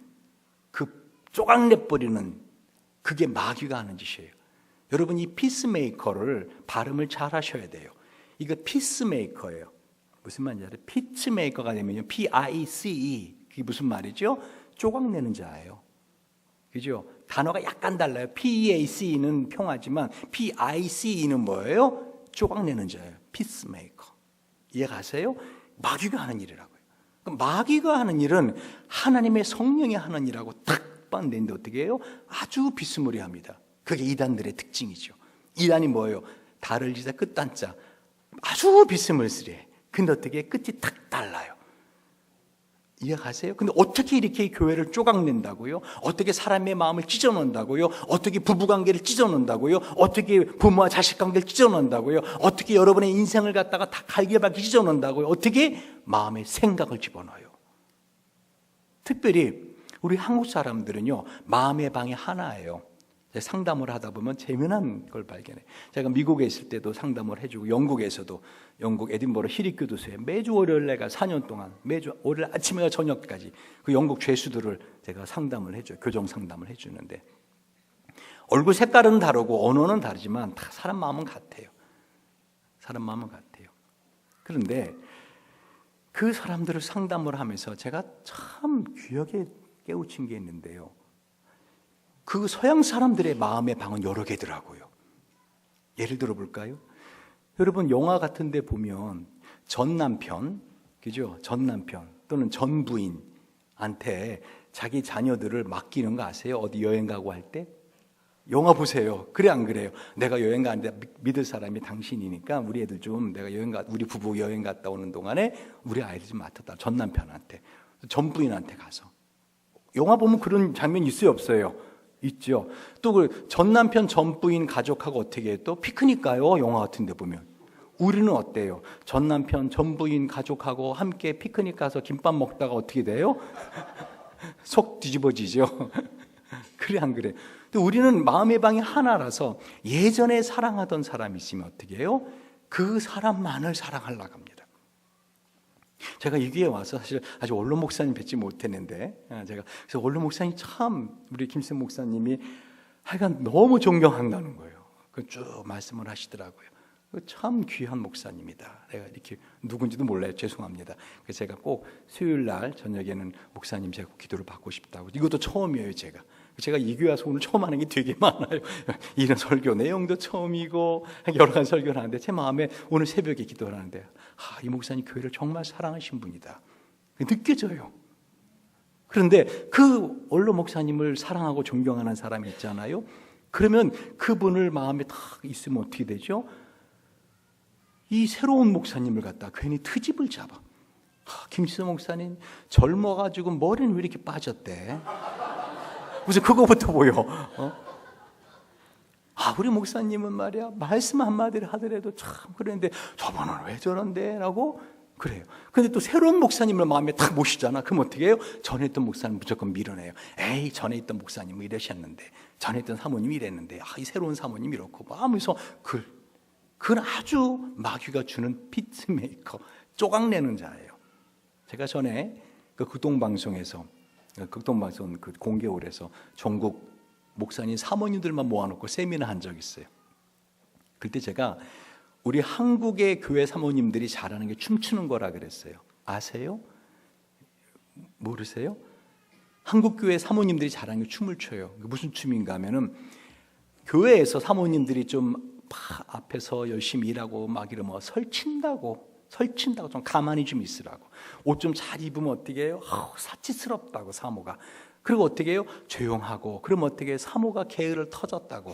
그 쪼각내버리는, 그게 마귀가 하는 짓이에요. 여러분, 이 피스메이커를 발음을 잘 하셔야 돼요. 이거 피스메이커예요. 무슨 말인지 알아요? 피스메이커가 되면요, P-I-C-E, 그게 무슨 말이죠? 쪼각내는 자예요. 그죠? 단어가 약간 달라요. P-E-A-C-E는 평화지만 P-I-C-E는 뭐예요? 쪼각내는 자예요. 피스메이커. 이해가세요? 마귀가 하는 일이라고요. 마귀가 하는 일은 하나님의 성령이 하는 일하고 딱 반대인데 어떻게 해요? 아주 비스무리합니다. 그게 이단들의 특징이죠. 이단이 뭐예요? 달을 지자 끝단자, 아주 비스무리해. 근데 어떻게 끝이 딱 달라요. 이해가세요? 근데 어떻게 이렇게 교회를 쪼각낸다고요? 어떻게 사람의 마음을 찢어놓는다고요? 어떻게 부부관계를 찢어놓는다고요? 어떻게 부모와 자식관계를 찢어놓는다고요? 어떻게 여러분의 인생을 갖다가 다 갈기밟기 찢어놓는다고요? 어떻게? 마음의 생각을 집어넣어요. 특별히 우리 한국 사람들은요, 마음의 방이 하나예요. 상담을 하다 보면 재미난 걸 발견해. 제가 미국에 있을 때도 상담을 해주고, 영국에서도 영국 에딘버러 시립교도소에 매주 월요일 내가 4년 동안 매주 월요일 아침에서 저녁까지 그 영국 죄수들을 제가 상담을 해줘요. 교정 상담을 해주는데, 얼굴 색깔은 다르고 언어는 다르지만 다 사람 마음은 같아요. 사람 마음은 같아요. 그런데 그 사람들을 상담을 하면서 제가 참 귀하게 깨우친 게 있는데요, 그 서양 사람들의 마음의 방은 여러 개더라고요. 예를 들어 볼까요? 여러분, 영화 같은 데 보면 전 남편, 그죠? 전 남편 또는 전 부인한테 자기 자녀들을 맡기는 거 아세요? 어디 여행 가고 할 때? 영화 보세요. 그래 안 그래요? 내가 여행 가는데 믿을 사람이 당신이니까 우리 애들 좀 내가 우리 부부 여행 갔다 오는 동안에 우리 아이들 좀 맡았다. 전 남편한테, 전 부인한테 가서. 영화 보면 그런 장면 있어요, 없어요? 있죠. 또 그 전 남편, 전 부인 가족하고 어떻게 해요? 또 피크닉 가요, 영화 같은 데 보면. 우리는 어때요? 전 남편, 전 부인 가족하고 함께 피크닉 가서 김밥 먹다가 어떻게 돼요? 속 뒤집어지죠. 그래 안 그래? 근데 우리는 마음의 방이 하나라서 예전에 사랑하던 사람이 있으면 어떻게 해요? 그 사람만을 사랑하려고 합니다. 제가 이 귀에 와서 사실 아직 원로 목사님 뵙지 못했는데 제가 그래서 원로 목사님 참 우리 김쌤 목사님이 하여간 너무 존경한다는 거예요. 쭉 말씀을 하시더라고요. 참 귀한 목사님이다. 내가 이렇게 누군지도 몰라요. 죄송합니다. 그래서 제가 꼭 수요일 날 저녁에는 목사님 제가 기도를 받고 싶다고. 이것도 처음이에요, 제가 이 교회 와서 오늘 처음 하는 게 되게 많아요. 이런 설교 내용도 처음이고 여러 가지 설교를 하는데 제 마음에 오늘 새벽에 기도를 하는데 이 목사님 교회를 정말 사랑하신 분이다. 느껴져요. 그런데 그 원로 목사님을 사랑하고 존경하는 사람이 있잖아요. 그러면 그분을 마음에 딱 있으면 어떻게 되죠? 이 새로운 목사님을 갖다 괜히 트집을 잡아. 김시선 목사님 젊어가지고 머리는 왜 이렇게 빠졌대? 무슨 그거부터 보여. 우리 목사님은 말이야 말씀 한마디를 하더라도 참 그랬는데 저번은 왜 저런데? 라고 그래요. 근데 또 새로운 목사님을 마음에 딱 모시잖아. 그럼 어떻게 해요? 전에 있던 목사님 무조건 밀어내요. 에이 전에 있던 목사님은 이러셨는데 전에 있던 사모님이 이랬는데 이 새로운 사모님이 이렇고 하면서 그건 아주 마귀가 주는 피트메이커, 쪼각내는 자예요. 제가 전에 그 극동방송에서 그 공개홀에서 전국 목사님 사모님들만 모아놓고 세미나 한 적이 있어요. 그때 제가 우리 한국의 교회 사모님들이 잘하는 게 춤추는 거라 그랬어요. 아세요? 모르세요? 한국 교회 사모님들이 잘하는 게 춤을 춰요. 무슨 춤인가 하면은 교회에서 사모님들이 좀 앞에서 열심히 일하고 막 이러면 설친다고 좀 가만히 좀 있으라고. 옷 좀 잘 입으면 어떻게 해요? 사치스럽다고 사모가. 그리고 어떻게 해요? 조용하고. 그러면 어떻게 해요? 사모가 게으를 터졌다고.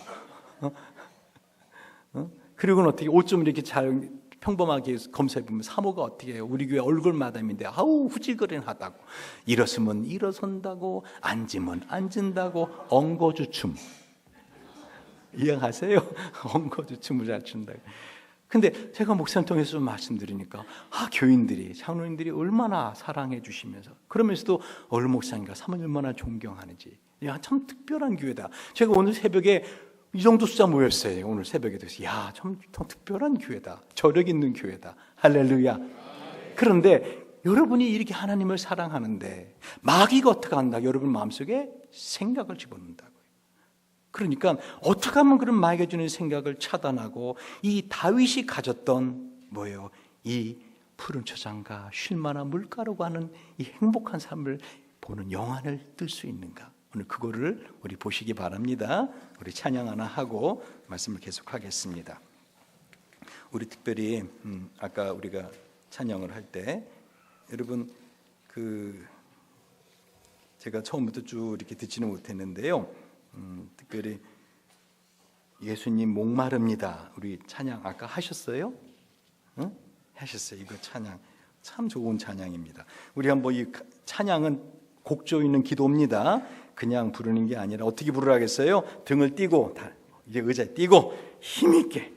그리고는 어떻게 옷 좀 이렇게 잘 평범하게 검사해보면 사모가 어떻게 해요? 우리 교회 얼굴 마담인데 후질거린하다고. 일어서면 일어선다고, 앉으면 앉은다고. 엉거주춤 이해하세요? 엉거주춤을 잘 춘다고. 근데 제가 목사님 통해서 좀 말씀드리니까 교인들이 장로님들이 얼마나 사랑해 주시면서 그러면서도 얼른 목사님과 사모님 얼마나 존경하는지. 참 특별한 교회다. 제가 오늘 새벽에 이 정도 숫자 모였어요. 오늘 새벽에 돼서 참 특별한 교회다. 저력 있는 교회다. 할렐루야. 그런데 여러분이 이렇게 하나님을 사랑하는데 마귀가 어떻게 한다? 여러분 마음속에 생각을 집어넣는다고요. 그러니까 어떻게 하면 그런 마귀가 주는 생각을 차단하고 이 다윗이 가졌던 뭐예요? 이 푸른 초장과 쉴만한 물가라고 하는 이 행복한 삶을 보는 영안을 뜰 수 있는가? 오늘 그거를 우리 보시기 바랍니다. 우리 찬양 하나 하고 말씀을 계속하겠습니다. 우리 특별히 아까 우리가 찬양을 할 때 여러분 제가 처음부터 쭉 이렇게 듣지는 못했는데요. 특별히 예수님 목마릅니다. 우리 찬양 아까 하셨어요? 응? 하셨어요. 이거 찬양 참 좋은 찬양입니다. 우리 한번 이 찬양은 곡조 있는 기도입니다. 그냥 부르는 게 아니라 어떻게 부르라겠어요? 등을 띄고 이제 의자에 띄고 힘있게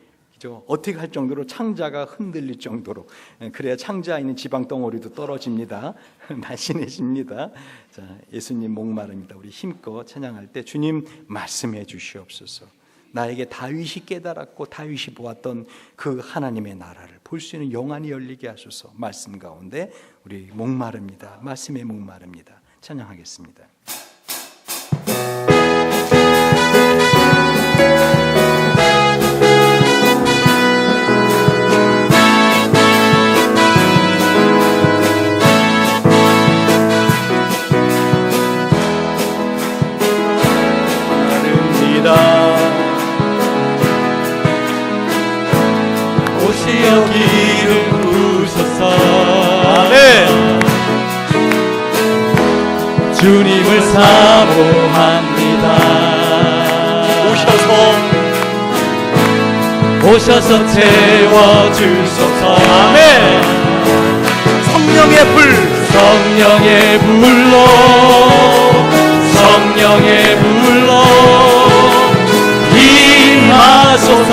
어떻게 할 정도로 창자가 흔들릴 정도로 그래야 창자에 있는 지방 덩어리도 떨어집니다. 날씬해집니다. 자, 예수님 목마릅니다. 우리 힘껏 찬양할 때 주님 말씀해 주시옵소서. 나에게 다윗이 깨달았고 다윗이 보았던 그 하나님의 나라를 볼 수 있는 영안이 열리게 하소서. 말씀 가운데 우리 목마릅니다. 말씀에 목마릅니다. 찬양하겠습니다. 여기를 부으소서. 아멘. 주님을 사모합니다. 오셔서 채워주소서. 아멘. 성령의 불, 성령의 불로, 성령의 불로 임하소서,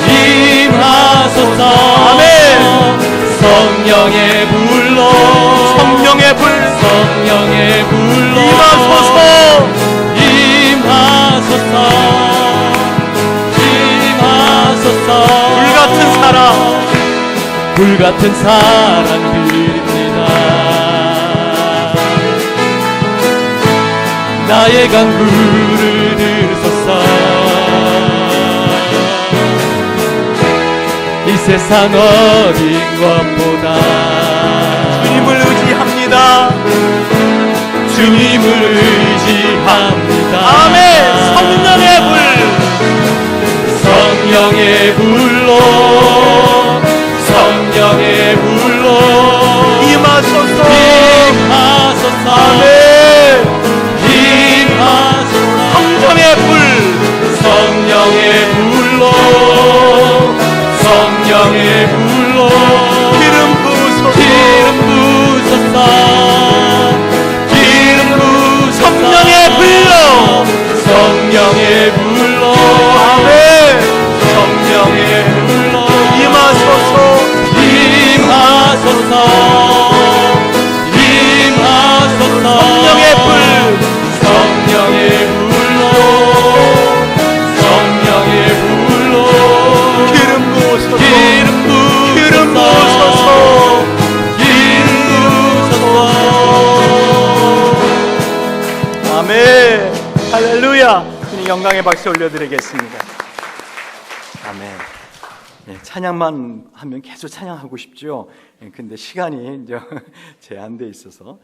임하소서. 아멘. 성령의 불로, 성령의 불, 성령의 불로 임하소서. 임하소서, 임하소서. 불같은 사랑, 불같은 사랑 드립니다. 나의 간구를 들으소서. 이 세상 어딘 것보다 주님을 의지합니다. 주님을 의지합니다. 아멘. 성령의 불, 성령의 불로, 성령의 불로 임하소서. 임하소서. 아멘. 임하소서. 성령의 불, 성령의 불로, 성령의 불로 기름 부으소서. 기름 부으소서. 기름 부으소서. 성령의 불로, 성령의 불로. 아멘. 성령의 불로 임하소서. 임하소서. 임하소서. 성령의 불, 성령의 불로, 성령의 불로 기름 부으소서. 기름 부으소서. 기름 부으소서. 기름 부으소서. 아멘. 할렐루야. 주님 영광의 박수 올려드리겠습니다. 아멘. 네, 찬양만 하면 계속 찬양하고 싶죠. 근데 시간이 이제 제한되어 있어서,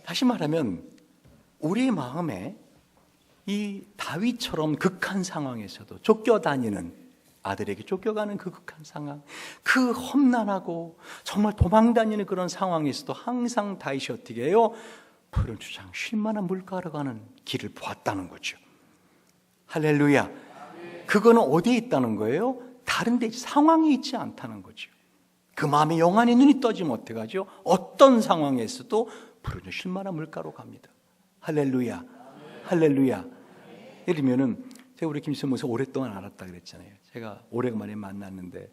다시 말하면 우리 마음에 이 다윗처럼 극한 상황에서도 쫓겨다니는, 아들에게 쫓겨가는 그 극한 상황, 그 험난하고 정말 도망다니는 그런 상황에서도 항상 다윗이 어떻게 해요? 푸른 주장 쉴만한 물가로 가는 길을 보았다는 거죠. 할렐루야. 그거는 어디에 있다는 거예요? 다른 데 상황이 있지 않다는 거죠. 그 마음에 영안의 눈이 떠지면 어떡하죠? 어떤 상황에서도 푸른 쉴만한 물가로 갑니다. 할렐루야. 할렐루야. 예를 들면은 제가 우리 김수현 목사 오랫동안 알았다 그랬잖아요. 제가 오래간만에 만났는데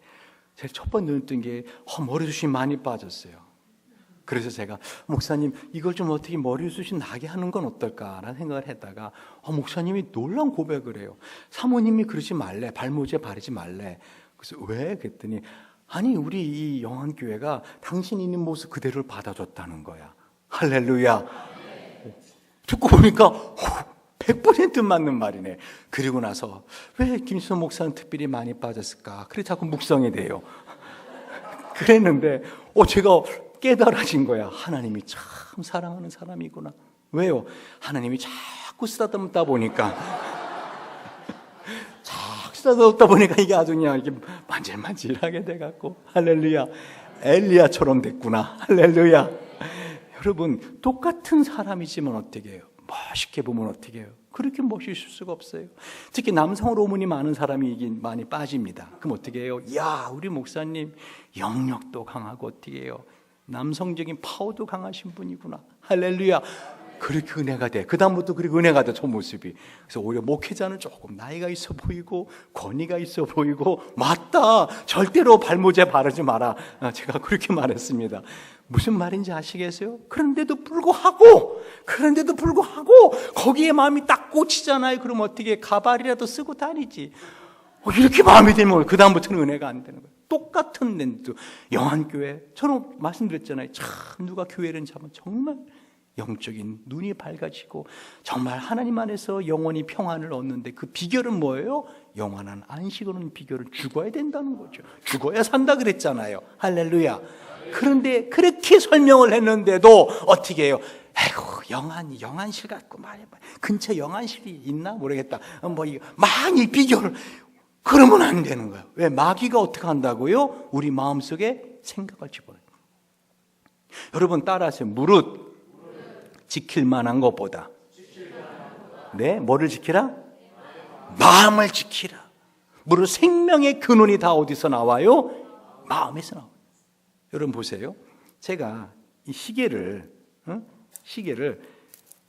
제일 첫 번째 눈에 뜬 게 머리숱이 많이 빠졌어요. 그래서 제가 목사님 이걸 좀 어떻게 머리숱이 나게 하는 건 어떨까라는 생각을 했다가 목사님이 놀라운 고백을 해요. 사모님이 그러지 말래, 발모제 바르지 말래. 그래서 왜? 그랬더니 아니 우리 이 영안교회가 당신이 있는 모습 그대로를 받아줬다는 거야. 할렐루야. 듣고 보니까 100% 맞는 말이네. 그리고 나서 왜 김수현 목사는 특별히 많이 빠졌을까? 그래 자꾸 묵성이 돼요. 그랬는데 제가 깨달아진 거야. 하나님이 참 사랑하는 사람이구나. 왜요? 하나님이 자꾸 쓰다듬다 보니까 자꾸 쓰다듬다 보니까 이게 아주 그냥 이게 만질만질하게 돼갖고 할렐루야. 엘리야처럼 됐구나. 할렐루야. 여러분 똑같은 사람이지만 어떻게 해요? 멋있게 보면 어떻게 해요? 그렇게 멋있을 수가 없어요. 특히 남성 호르몬이 많은 사람이 이게 많이 빠집니다. 그럼 어떻게 해요? 야, 우리 목사님 영역도 강하고 어떻게 해요? 남성적인 파워도 강하신 분이구나. 할렐루야. 그렇게 은혜가 돼. 그 다음부터 그렇게 은혜가 돼, 저 모습이. 그래서 오히려 목회자는 조금 나이가 있어 보이고 권위가 있어 보이고, 맞다, 절대로 발모제 바르지 마라. 제가 그렇게 말했습니다. 무슨 말인지 아시겠어요? 그런데도 불구하고 거기에 마음이 딱 꽂히잖아요. 그럼 어떻게 가발이라도 쓰고 다니지. 이렇게 마음이 되면 그 다음부터는 은혜가 안 되는 거예요. 똑같은 렌즈. 영안교회, 저는 말씀드렸잖아요. 참 누가 교회를 잡으면 정말 영적인 눈이 밝아지고 정말 하나님 안에서 영원히 평안을 얻는데, 그 비결은 뭐예요? 영원한 안식을 얻는 비결은 죽어야 된다는 거죠. 죽어야 산다 그랬잖아요. 할렐루야. 그런데 그렇게 설명을 했는데도 어떻게 해요? 아이고 영안실 같고 말이야. 근처 영안실이 있나 모르겠다. 막 이 비교를, 그러면 안 되는 거예요. 왜? 마귀가 어떻게 한다고요? 우리 마음속에 생각을 집어넣어요. 여러분 따라하세요. 무릇 지킬 만한 것보다 네, 뭐를 지키라? 마음을 지키라. 무릇 생명의 근원이 다 어디서 나와요? 마음에서 나와요. 여러분 보세요. 제가 이 시계를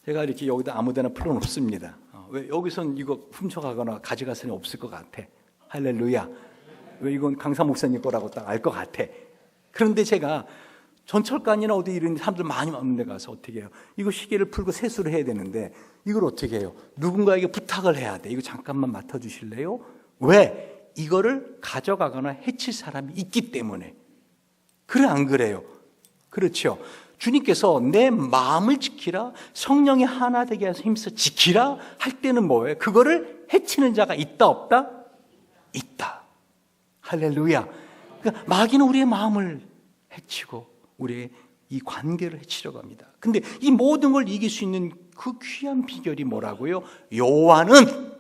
제가 이렇게 여기다 아무데나 풀어놓습니다. 왜 여기선 이거 훔쳐가거나 가져갈 사람이 없을 것 같아. 할렐루야. 왜 이건 강사 목사님 거라고 딱 알 것 같아. 그런데 제가 전철관이나 어디 이런 사람들 많이 많은 데 가서 어떻게 해요? 이거 시계를 풀고 세수를 해야 되는데 이걸 어떻게 해요? 누군가에게 부탁을 해야 돼. 이거 잠깐만 맡아주실래요? 왜? 이거를 가져가거나 해칠 사람이 있기 때문에. 그래 안 그래요? 그렇죠. 주님께서 내 마음을 지키라, 성령이 하나 되게 해서 힘써 지키라 할 때는 뭐예요? 그거를 해치는 자가 있다 없다? 있다. 할렐루야. 그러니까 마귀는 우리의 마음을 해치고 우리의 이 관계를 해치려고 합니다. 근데 이 모든 걸 이길 수 있는 그 귀한 비결이 뭐라고요? 여호와는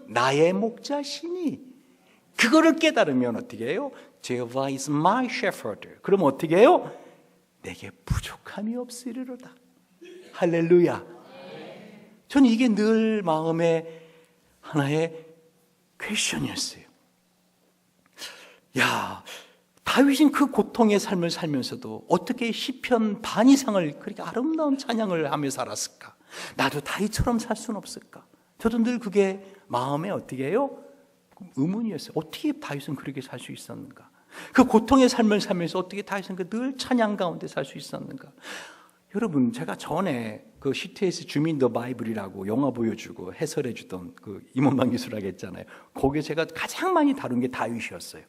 나의 목자시니. 그거를 깨달으면 어떻게 해요? Jehovah is my shepherd. 그럼 어떻게 해요? 내게 부족함이 없으리로다. 할렐루야. 저는 이게 늘 마음의 하나의 퀘스천이었어요. 야, 다윗은 그 고통의 삶을 살면서도 어떻게 시편 반 이상을 그렇게 아름다운 찬양을 하며 살았을까? 나도 다윗처럼 살 수는 없을까? 저도 늘 그게 마음에 어떻게 해요? 의문이었어요. 어떻게 다윗은 그렇게 살 수 있었는가? 그 고통의 삶을 살면서 어떻게 다윗은 늘 찬양 가운데 살 수 있었는가? 여러분, 제가 전에 그 CTS 주민 더 바이블이라고 영화 보여주고 해설해주던 그 임원만 기술하게 했잖아요. 거기에 제가 가장 많이 다룬 게 다윗이었어요.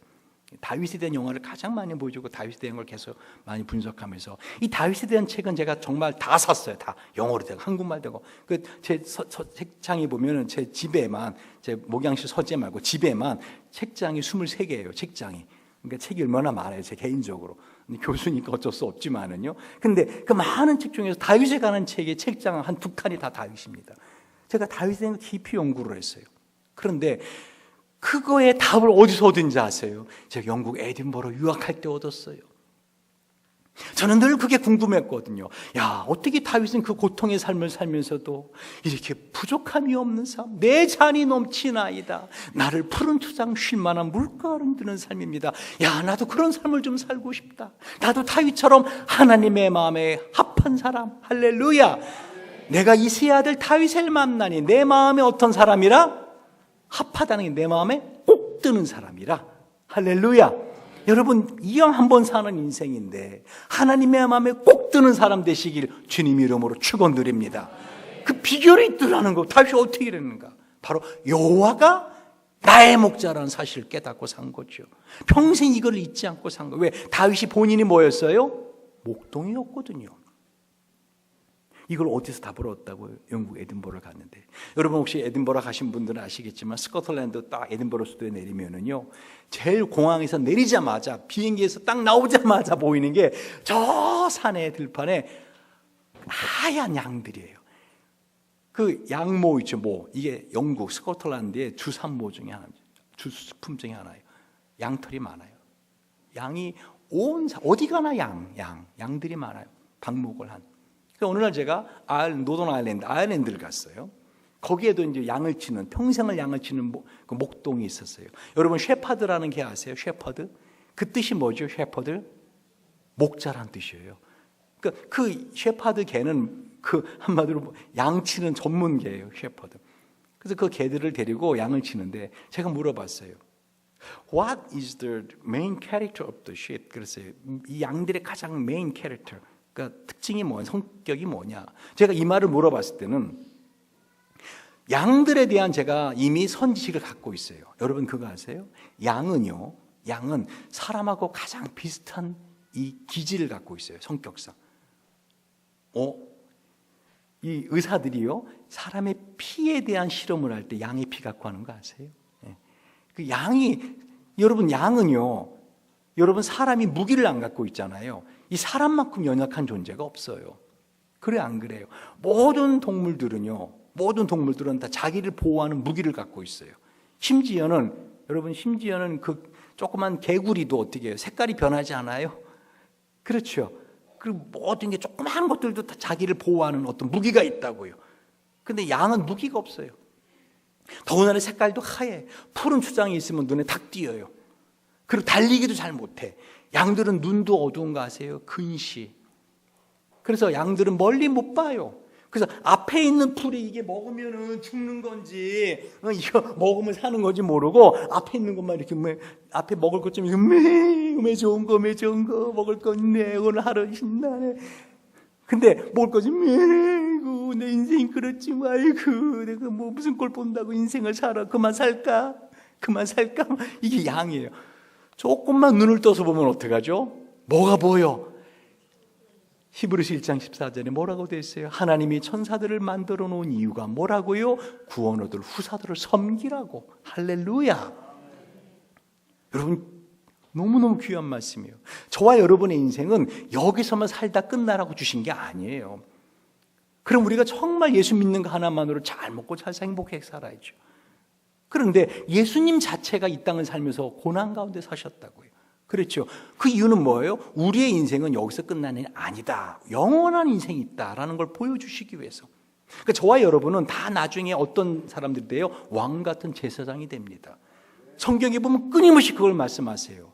다윗에 대한 영화를 가장 많이 보여주고 다윗에 대한 걸 계속 많이 분석하면서 이 다윗에 대한 책은 제가 정말 다 샀어요. 다 영어로 되고 한국말 되고. 그 제 책장에 보면은 제 집에만, 제 목양실 서재 말고 집에만 책장이 23개예요. 책장이. 그러니까 책이 얼마나 많아요. 제 개인적으로. 교수니까 어쩔 수 없지만은요. 근데 그 많은 책 중에서 다윗에 관한 책의 책장 한 2칸이 다 다윗입니다. 제가 다윗에 대한 깊이 연구를 했어요. 그런데 그거의 답을 어디서 얻은지 아세요? 제가 영국 에딘버러 유학할 때 얻었어요. 저는 늘 그게 궁금했거든요. 야, 어떻게 다윗은 그 고통의 삶을 살면서도 이렇게 부족함이 없는 삶, 내 잔이 넘치나이다, 나를 푸른 투장 쉴 만한 물가를 드는 삶입니다. 야, 나도 그런 삶을 좀 살고 싶다. 나도 다윗처럼 하나님의 마음에 합한 사람. 할렐루야. 내가 이새의 아들 다윗을 만나니 내 마음에 어떤 사람이라? 합하다는 게 내 마음에 꼭 드는 사람이라. 할렐루야. 여러분, 이왕 한번 사는 인생인데 하나님의 마음에 꼭 드는 사람 되시길 주님 이름으로 축원드립니다. 그 비결이 있더라는 거. 다윗이 어떻게 이랬는가? 바로 여호와가 나의 목자라는 사실을 깨닫고 산 거죠. 평생 이걸 잊지 않고 산 거예요. 왜? 다윗이 본인이 뭐였어요? 목동이었거든요. 이걸 어디서 답을 얻었다고요? 영국 에딘버러를 갔는데. 여러분 혹시 에딘버러 가신 분들은 아시겠지만 스코틀랜드 딱 에딘버러 수도에 내리면은요, 제일 공항에서 내리자마자 비행기에서 딱 나오자마자 보이는 게 저 산의 들판에 하얀 양들이에요. 그 양모 있죠, 모. 이게 영국 스코틀랜드의 주산모 중에 하나입니다. 주식품 중에 하나예요. 양털이 많아요. 양이 어디 가나 양들이 많아요. 방목을 한. 어느 날 제가 노던 아일랜드를 갔어요. 거기에도 이제 양을 치는, 평생을 양을 치는 그 목동이 있었어요. 여러분 셰퍼드라는 개 아세요? 셰퍼드? 그 뜻이 뭐죠? 셰퍼드? 목자란 뜻이에요. 그 셰퍼드 개는 그 한마디로 양 치는 전문 개예요. 셰퍼드. 그래서 그 개들을 데리고 양을 치는데 제가 물어봤어요. What is the main character of the sheep? 그랬어요. 이 양들의 가장 메인 캐릭터, 그러니까 특징이 뭐냐, 성격이 뭐냐. 제가 이 말을 물어봤을 때는 양들에 대한 제가 이미 선지식을 갖고 있어요. 여러분 그거 아세요? 양은 사람하고 가장 비슷한 이 기질을 갖고 있어요. 성격상. 이 의사들이요, 사람의 피에 대한 실험을 할 때 양의 피 갖고 하는 거 아세요? 그 여러분 양은요, 여러분 사람이 무기를 안 갖고 있잖아요. 이 사람만큼 연약한 존재가 없어요. 그래 안 그래요? 모든 동물들은 다 자기를 보호하는 무기를 갖고 있어요. 심지어는 그 조그만 개구리도 어떻게 해요? 색깔이 변하지 않아요? 그렇죠. 그리고 모든 게 조그만 것들도 다 자기를 보호하는 어떤 무기가 있다고요. 근데 양은 무기가 없어요. 더군다나 색깔도 하얘. 푸른 초장이 있으면 눈에 탁 띄어요. 그리고 달리기도 잘 못해. 양들은 눈도 어두운 거 아세요? 근시. 그래서 양들은 멀리 못 봐요. 그래서 앞에 있는 풀이 이게 먹으면 죽는 건지 이거 먹으면 사는 건지 모르고 앞에 있는 것만 이렇게 앞에 먹을 것 좀 매 좋은 거 먹을 거 있네. 오늘 하루 신나네. 근데 먹을 거지 아이고 내 인생 그렇지 아이고 내가 뭐 무슨 꼴 본다고 인생을 살아. 그만 살까 이게 양이에요. 조금만 눈을 떠서 보면 어떡하죠? 뭐가 보여? 히브리서 1장 14절에 뭐라고 되어 있어요? 하나님이 천사들을 만들어 놓은 이유가 뭐라고요? 구원 얻을 후사들을 섬기라고. 할렐루야. 여러분 너무너무 귀한 말씀이에요. 저와 여러분의 인생은 여기서만 살다 끝나라고 주신 게 아니에요. 그럼 우리가 정말 예수 믿는 거 하나만으로 잘 먹고 잘 행복하게 살아야죠. 그런데 예수님 자체가 이 땅을 살면서 고난 가운데 사셨다고요. 그렇죠. 그 이유는 뭐예요? 우리의 인생은 여기서 끝나는 게 아니다. 영원한 인생이 있다라는 걸 보여주시기 위해서. 그러니까 저와 여러분은 다 나중에 어떤 사람들이 돼요? 왕 같은 제사장이 됩니다. 성경에 보면 끊임없이 그걸 말씀하세요.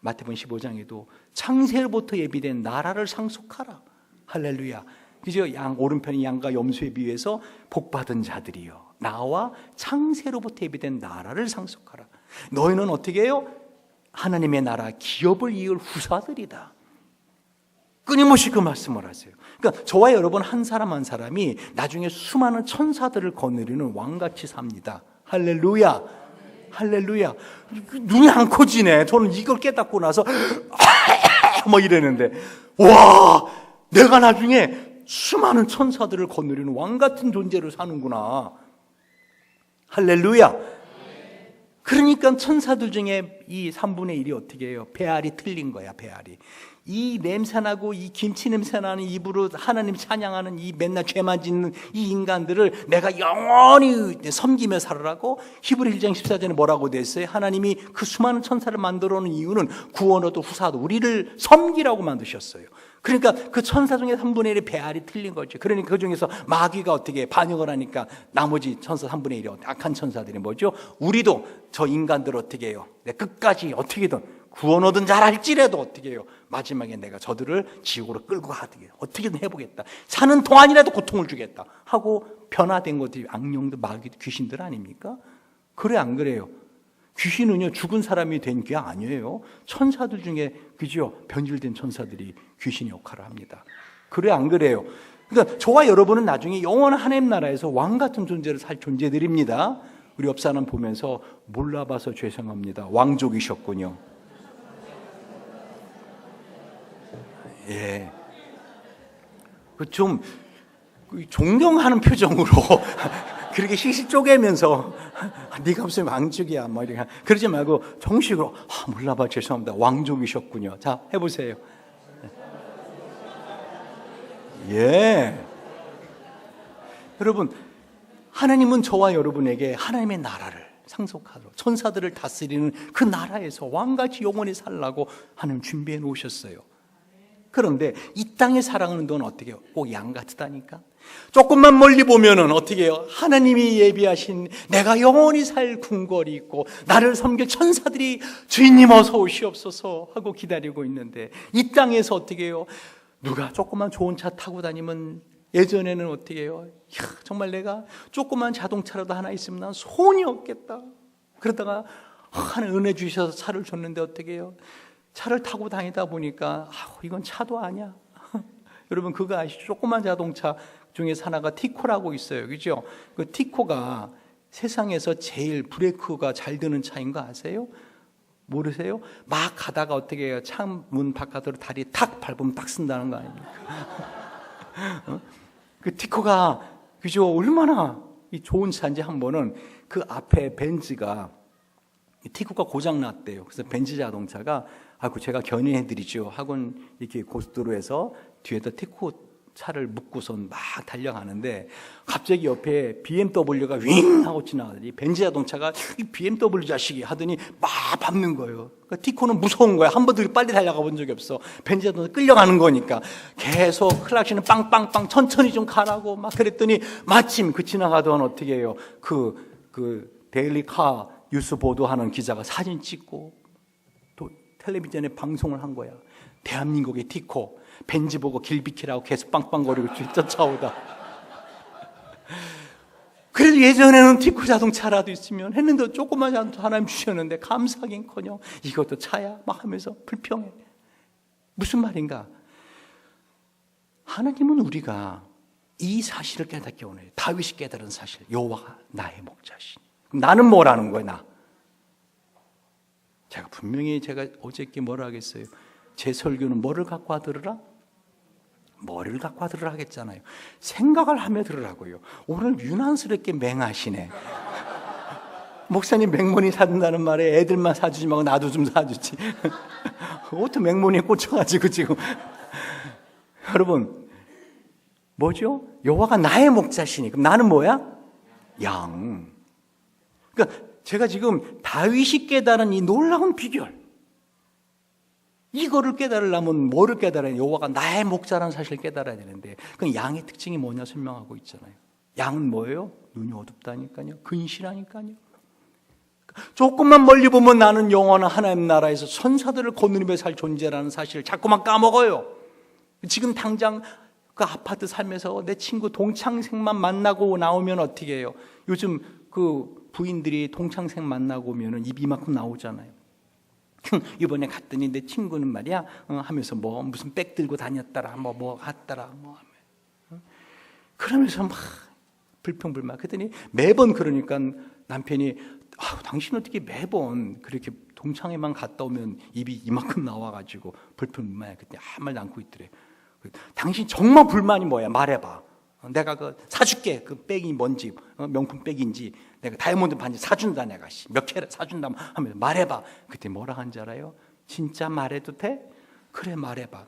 마태복음 15장에도 창세로부터 예비된 나라를 상속하라. 할렐루야. 그죠? 오른편이 양과 염소에 비유해서 복받은 자들이여 나와 창세로부터 예비된 나라를 상속하라. 너희는 어떻게 해요? 하나님의 나라 기업을 이을 후사들이다. 끊임없이 그 말씀을 하세요. 그러니까 저와 여러분 한 사람 한 사람이 나중에 수많은 천사들을 거느리는 왕같이 삽니다. 할렐루야. 할렐루야. 눈이 안 커지네. 저는 이걸 깨닫고 나서 뭐 이랬는데 와 내가 나중에 수많은 천사들을 거느리는 왕같은 존재로 사는구나. 할렐루야. 그러니까 천사들 중에 이 3분의 1이 어떻게 해요? 배알이 틀린 거야. 배알이. 이 냄새나고 이 김치 냄새나는 입으로 하나님 찬양하는 이 맨날 죄만 짓는 이 인간들을 내가 영원히 섬기며 살으라고 히브리 1장 14절에 뭐라고 됐어요? 하나님이 그 수많은 천사를 만들어 놓은 이유는 구원 얻을 후사도 우리를 섬기라고 만드셨어요. 그러니까 그 천사 중에 3분의 1의 배알이 틀린 거죠. 그러니까 그 중에서 마귀가 어떻게 반역을 하니까 나머지 천사 3분의 1이 악한 천사들이 뭐죠? 우리도 저 인간들 어떻게 해요? 끝까지 어떻게든 구원 얻은 자 할지라도 어떻게 해요? 마지막에 내가 저들을 지옥으로 끌고 가게 어떻게든 해보겠다. 사는 동안이라도 고통을 주겠다 하고 변화된 것들이 악령들, 마귀, 귀신들 아닙니까? 그래 안 그래요? 귀신은요 죽은 사람이 된 게 아니에요. 천사들 중에 그죠? 변질된 천사들이 귀신의 역할을 합니다. 그래 안 그래요? 그러니까 저와 여러분은 나중에 영원한 하나님 나라에서 왕 같은 존재를 살 존재들입니다. 우리 옆 사람 보면서 몰라봐서 죄송합니다. 왕족이셨군요. 예. 좀 존경하는 표정으로 그렇게 씩씩 쪼개면서 네가 무슨 왕족이야 뭐 이렇게 그러지 말고 정식으로 몰라봐 죄송합니다. 왕족이셨군요. 자 해보세요. 예. 여러분 하나님은 저와 여러분에게 하나님의 나라를 상속하러 천사들을 다스리는 그 나라에서 왕같이 영원히 살라고 하나님 준비해 놓으셨어요. 그런데 이 땅에 살아가는 동안 어떻게 해요? 꼭 양 같다니까. 조금만 멀리 보면은 어떻게 해요? 하나님이 예비하신 내가 영원히 살 궁궐이 있고 나를 섬길 천사들이 주인님 어서 오시옵소서 하고 기다리고 있는데 이 땅에서 어떻게 해요? 누가 조금만 좋은 차 타고 다니면 예전에는 어떻게 해요? 정말 내가 조그만 자동차라도 하나 있으면 난 손이 없겠다. 그러다가 하나님 은혜 주셔서 차를 줬는데 어떻게 해요? 차를 타고 다니다 보니까 이건 차도 아니야. 여러분 그거 아시죠? 조그만 자동차 중에서 하나가 티코라고 있어요. 그죠? 그 티코가 세상에서 제일 브레이크가 잘 드는 차인 거 아세요? 모르세요? 막 가다가 어떻게 해요? 창문 바깥으로 다리 탁 밟으면 딱 쓴다는 거 아닙니까? 그 티코가 그죠? 얼마나 이 좋은 차인지 한 번은 그 앞에 벤츠가 티코가 고장 났대요. 그래서 벤츠 자동차가 제가 견인해드리죠 하고는 이렇게 고속도로에서 뒤에다 티코 차를 묶고선 막 달려가는데 갑자기 옆에 BMW가 윙 하고 지나가더니 벤츠 자동차가 이 BMW 자식이 하더니 막 밟는 거예요. 그러니까 티코는 무서운 거야. 한 번도 빨리 달려가 본 적이 없어. 벤츠 자동차 끌려가는 거니까 계속 클락시는 빵빵빵 천천히 좀 가라고 막 그랬더니 마침 그 지나가던 어떻게 해요? 그 그 데일리 카 뉴스 보도하는 기자가 사진 찍고 또 텔레비전에 방송을 한 거야. 대한민국의 티코 벤지 보고 길 비키라고 계속 빵빵거리고 쫓아오다. 그래도 예전에는 티코 자동차라도 있으면 했는데 조그만 자동차 하나님 주셨는데 감사하긴커녕 이것도 차야 막 하면서 불평해. 무슨 말인가? 하나님은 우리가 이 사실을 깨닫게 원해요. 다윗이 깨달은 사실. 여호와가 나의 목자시니. 그럼 나는 뭐라는 거야, 나? 제가 분명히 제가 어저께 뭐라 하겠어요? 제 설교는 뭐를 갖고 하더라? 뭐를 갖고 하더라 하겠잖아요. 생각을 하며 들으라고요. 오늘 유난스럽게 맹하시네. 목사님 맥모니 사준다는 말에 애들만 사주지 말고 나도 좀 사주지. 어떻게 맥모니에 꽂혀가지고 지금. 여러분 뭐죠? 여호와가 나의 목자시니. 그럼 나는 뭐야? 양. 그러니까 제가 지금 다윗이 깨달은 이 놀라운 비결, 이거를 깨달으려면 뭐를 깨달아야 돼요? 여호와가 나의 목자라는 사실을 깨달아야 되는데, 그 양의 특징이 뭐냐 설명하고 있잖아요. 양은 뭐예요? 눈이 어둡다니까요. 근실하니까요. 조금만 멀리 보면 나는 영원한 하나님 나라에서 천사들을 거느리며 살 존재라는 사실을 자꾸만 까먹어요. 지금 당장 그 아파트 살면서 내 친구 동창생만 만나고 나오면 어떻게 해요? 요즘 그 부인들이 동창생 만나고 오면 입 이만큼 나오잖아요. 이번에 갔더니 내 친구는 말이야 하면서 뭐 무슨 백 들고 다녔더라 뭐 갔더라 뭐 하면 그러면서 막 불평불만. 그랬더니 매번 그러니까 남편이 당신 어떻게 매번 그렇게 동창회만 갔다 오면 입이 이만큼 나와가지고 불평불만해. 그때 아무 말도 않고 있더래. 당신 정말 불만이 뭐야? 말해봐. 내가 그 사줄게. 그 백이 뭔지 명품 백인지 내가 다이아몬드 반지 사준다. 내가 몇 캐럿 사준다 하면서 말해봐. 그때 뭐라 한지 알아요? 진짜 말해도 돼? 그래 말해봐.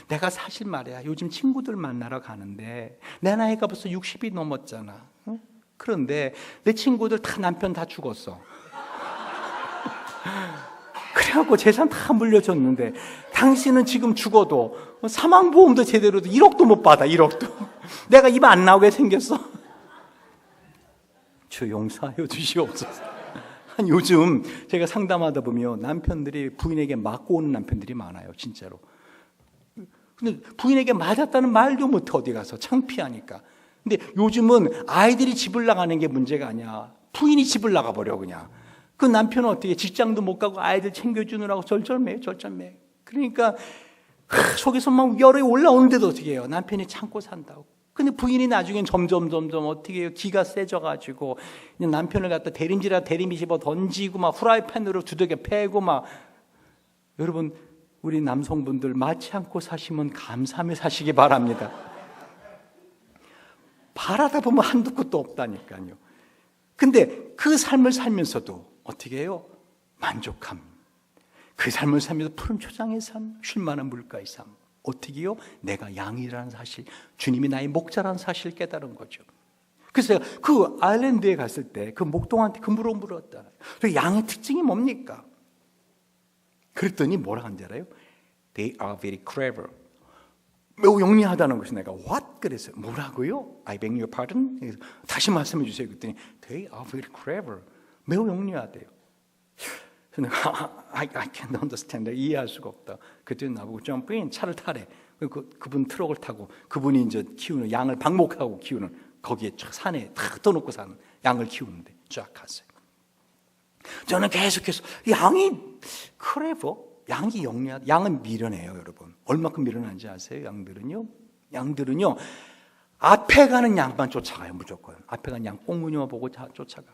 내가 사실 말이야 요즘 친구들 만나러 가는데 내 나이가 벌써 60이 넘었잖아. 응? 그런데 내 친구들 다 남편 다 죽었어. 그래갖고 재산 다 물려줬는데 당신은 지금 죽어도 사망보험도 제대로 1억도 못 받아. 1억도. 내가 입 안 나오게 생겼어. 주 용서하여 주시옵소서. 요즘 제가 상담하다 보면 남편들이 부인에게 맞고 오는 남편들이 많아요. 진짜로. 근데 부인에게 맞았다는 말도 못해. 어디 가서 창피하니까. 근데 요즘은 아이들이 집을 나가는 게 문제가 아니야. 부인이 집을 나가버려 그냥. 그 남편은 어떻게 직장도 못 가고 아이들 챙겨주느라고 절절매요. 그러니까 속에서 막 열이 올라오는데도 어떻게 해요? 남편이 참고 산다고. 근데 부인이 나중엔 점점 어떻게 해요? 기가 세져가지고 남편을 갖다 대림질하다 대림이 집어 던지고 막 후라이팬으로 두들겨 패고 막. 여러분 우리 남성분들 맞지 않고 사시면 감사하며 사시기 바랍니다. 바라다 보면 한두 끝도 없다니까요. 근데 그 삶을 살면서도 어떻게 해요? 만족함. 그 삶을 살면서 푸른 초장의 삶, 쉴만한 물가의 삶. 어떻게 해요? 내가 양이라는 사실, 주님이 나의 목자라는 사실을 깨달은 거죠. 그래서 제가 그 아일랜드에 갔을 때 그 목동한테 그 물었다. 그 양의 특징이 뭡니까? 그랬더니 뭐라 한지 알아요? They are very clever. 매우 영리하다는 것이 내가 what? 그랬어요. 뭐라고요? I beg your pardon? 다시 말씀해 주세요. 그랬더니 They are very clever. 매우 영리하대요. 그래서 내가 I can't understand. 이해할 수가 없다. 그때 나보고 jump in, 차를 타래. 그분 트럭을 타고 그분이 이제 키우는 양을 방목하고 키우는 거기에 산에 탁 떠놓고 사는 양을 키우는데 쫙 갔어요. 저는 계속해서 양이 clever, 양이 영리하다. 양은 미련해요, 여러분. 얼마큼 미련한지 아세요? 양들은요 앞에 가는 양만 쫓아가요. 무조건 앞에 가는 양 꽁무니만 보고 다 쫓아가.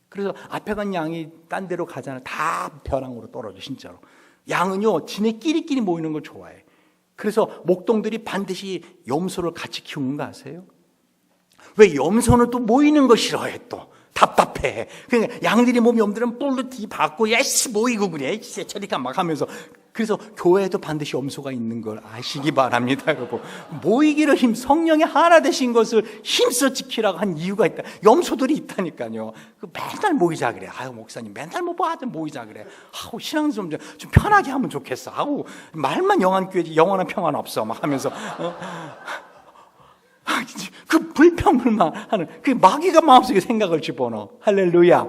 그래서 앞에 간 양이 딴 데로 가잖아요. 다 벼랑으로 떨어져. 진짜로. 양은요 지네끼리끼리 모이는 걸 좋아해. 그래서 목동들이 반드시 염소를 같이 키우는 거 아세요? 왜? 염소는 또 모이는 거 싫어해. 또 답답해. 그러니까 양들이 몸이 염들은 뿔로 뒤받고 야씨 모이고 그래. 저리가 막 하면서. 그래서 교회에도 반드시 염소가 있는 걸 아시기 바랍니다, 여러분. 모이기를 성령의 하나 되신 것을 힘써 지키라고 한 이유가 있다. 염소들이 있다니까요. 맨날 모이자 그래. 아유 목사님 맨날 모이자 그래. 아우 신앙 좀 편하게 하면 좋겠어. 아우 말만 영한 교회지 영원한 평화는 없어. 막 하면서 그 불평불만하는 그 마귀가 마음속에 생각을 집어넣어. 할렐루야.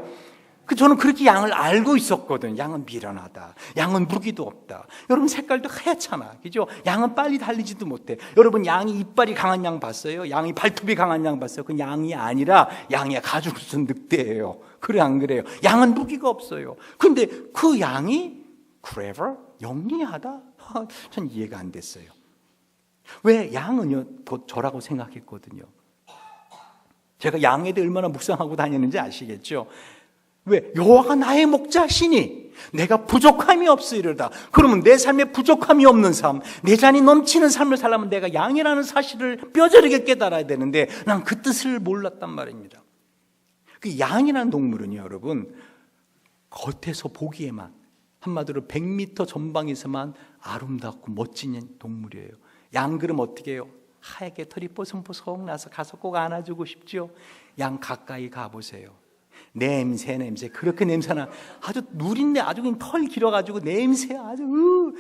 저는 그렇게 양을 알고 있었거든. 양은 미련하다. 양은 무기도 없다. 여러분 색깔도 하얗잖아. 그죠? 양은 빨리 달리지도 못해. 여러분 양이 이빨이 강한 양 봤어요? 양이 발톱이 강한 양 봤어요? 그 양이 아니라 양이 가죽 무슨 늑대예요. 그래 안 그래요? 양은 무기가 없어요. 근데 그 양이 clever? 영리하다? 전 이해가 안 됐어요. 왜? 양은요 곧 저라고 생각했거든요. 제가 양에 대해 얼마나 묵상하고 다녔는지 아시겠죠? 왜? 여호와가 나의 목자시니 내가 부족함이 없으리로다. 그러면 내 삶에 부족함이 없는 삶, 내 잔이 넘치는 삶을 살려면 내가 양이라는 사실을 뼈저리게 깨달아야 되는데 난 그 뜻을 몰랐단 말입니다. 그 양이라는 동물은요 여러분 겉에서 보기에만 한마디로 100m 전방에서만 아름답고 멋진 동물이에요. 양 그럼 어떻게 해요? 하얗게 털이 뽀송뽀송 나서 가서 꼭 안아주고 싶죠. 양 가까이 가보세요. 냄새 그렇게 냄새나 아주 누린내 아주 그냥 털 길어가지고 냄새 아주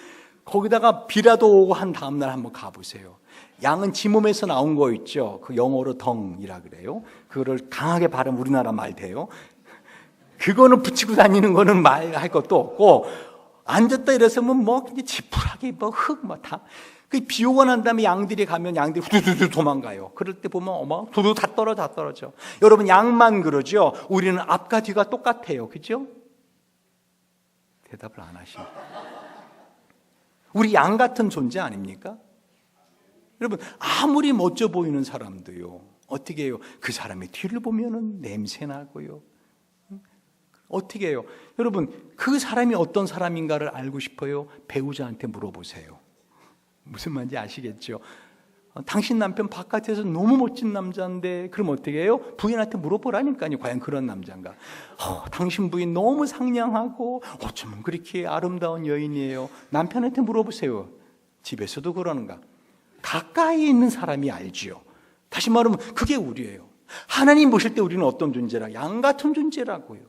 거기다가 비라도 오고 한 다음날 한번 가보세요. 양은 지 몸에서 나온 거 있죠. 그 영어로 덩이라 그래요. 그거를 강하게 발음 우리나라 말 돼요. 그거는 붙이고 다니는 거는 말할 것도 없고 앉았다 일어서면 뭐 그냥 지푸라기 뭐 흙 뭐 다. 그 비 오고 난 다음에 양들이 가면 양들이 후두두두 도망가요. 그럴 때 보면 어머 두두 다 떨어져. 여러분 양만 그러죠. 우리는 앞과 뒤가 똑같아요. 그죠? 대답을 안 하십니다. 우리 양 같은 존재 아닙니까? 여러분 아무리 멋져 보이는 사람도요. 어떻게 해요? 그 사람의 뒤를 보면은 냄새 나고요. 어떻게 해요? 여러분 그 사람이 어떤 사람인가를 알고 싶어요? 배우자한테 물어보세요. 무슨 말인지 아시겠죠? 당신 남편 바깥에서 너무 멋진 남자인데 그럼 어떻게 해요? 부인한테 물어보라니까요. 과연 그런 남자인가? 당신 부인 너무 상냥하고 어쩌면 그렇게 아름다운 여인이에요. 남편한테 물어보세요. 집에서도 그러는가? 가까이 있는 사람이 알지요. 다시 말하면 그게 우리예요. 하나님 보실 때 우리는 어떤 존재라? 양 같은 존재라고요.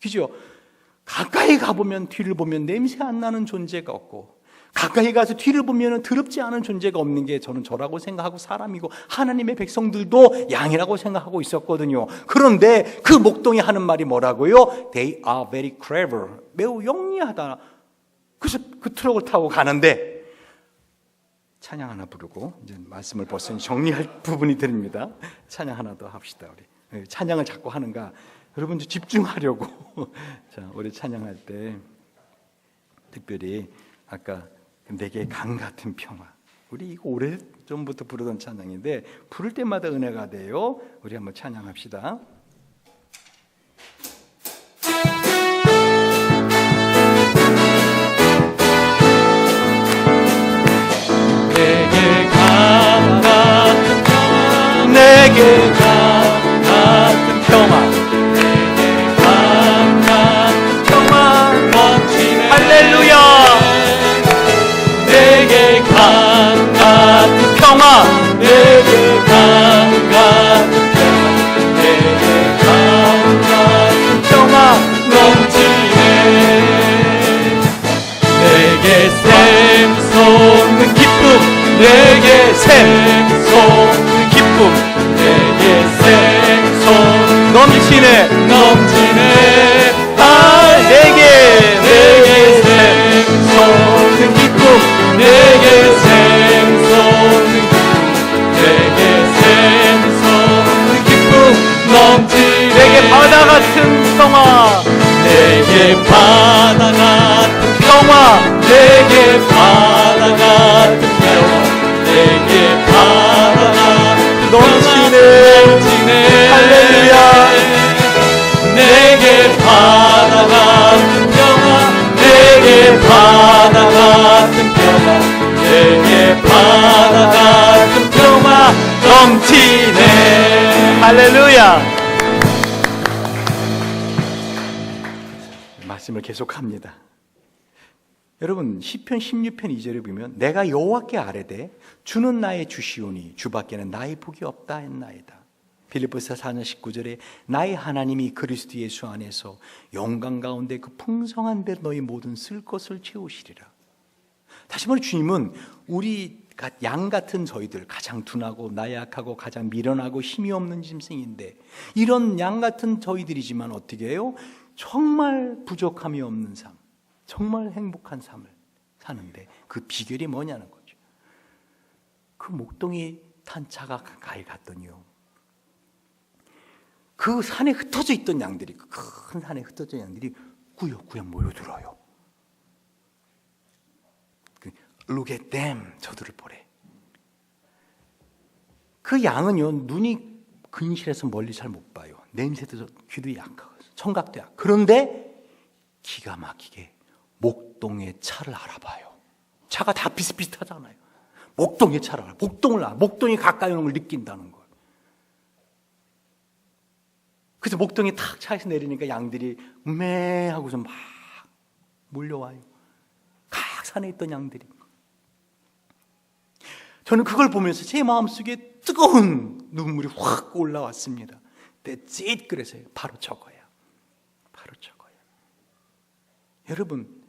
그죠? 가까이 가보면 뒤를 보면 냄새 안 나는 존재가 없고 가까이 가서 뒤를 보면 더럽지 않은 존재가 없는 게 저는 저라고 생각하고 사람이고 하나님의 백성들도 양이라고 생각하고 있었거든요. 그런데 그 목동이 하는 말이 뭐라고요? They are very clever. 매우 영리하다. 그래서 그 트럭을 타고 가는데 찬양 하나 부르고 이제 말씀을 벌써 정리할 부분이 됩니다. 찬양 하나 더 합시다. 우리 찬양을 자꾸 하는가? 여러분 집중하려고 자 우리 찬양할 때 특별히 아까 내게 강 같은 평화 우리 이거 오래전부터 부르던 찬양인데 부를 때마다 은혜가 돼요. 우리 한번 찬양합시다. 내게 강 같은 평화 내게 강 같은 평화 내게 강 같은 평화 넘치네 할렐루야 내게 강 같은 평화 내게 강 같은 평화 내게 강 같은 평화 넘치네 내게 샘솟는 기쁨 내게 샘솟는 기쁨 내게 샘솟는 넘치네 내게 샘솟는 기쁨 내게 샘솟는 기쁨 내게 샘솟는 기쁨 넘치네 내게 바다 같은 평화 내게 바다 같은 평화 내게 바다 같은 평화 내게 바다 같은 넘치네 할렐루야 내게 바다 같은 평화 내게 바다 같은 평화 내게 바다 같은 평화 넘치네 할렐루야 말씀을 계속합니다. 여러분 시편 16편 2절에 보면 내가 여호와께 아뢰되 주는 나의 주시오니 주밖에는 나의 복이 없다 했나이다. 빌립보서 4장 19절에 나의 하나님이 그리스도 예수 안에서 영광 가운데 그 풍성한 대로 너희 모든 쓸 것을 채우시리라. 다시 말해 주님은 우리 양 같은 저희들, 가장 둔하고 나약하고 가장 미련하고 힘이 없는 짐승인데, 이런 양 같은 저희들이지만 어떻게 해요? 정말 부족함이 없는 삶, 정말 행복한 삶을 사는데 그 비결이 뭐냐는 거죠. 그 목동이 탄 차가 가까이 갔더니요, 그 산에 흩어져 있던 양들이, 큰 산에 흩어져 있던 양들이 꾸역꾸역 모여들어요. Look at them, 저들을 보래. 그 양은요, 눈이 근실해서 멀리 잘 못 봐요. 냄새도, 귀도 약하고 청각도 약. 그런데 기가 막히게 목동의 차를 알아봐요. 차가 다 비슷비슷하잖아요. 목동의 차를 알아. 목동이 가까이 오는 걸 느낀다는 거예요. 그래서 목동이 탁 차에서 내리니까 양들이 매 하고서 막 몰려와요. 각 산에 있던 양들이. 저는 그걸 보면서 제 마음속에 뜨거운 눈물이 확 올라왔습니다. That's it. 그래서요. 바로 저거야. 바로 저거야. 여러분,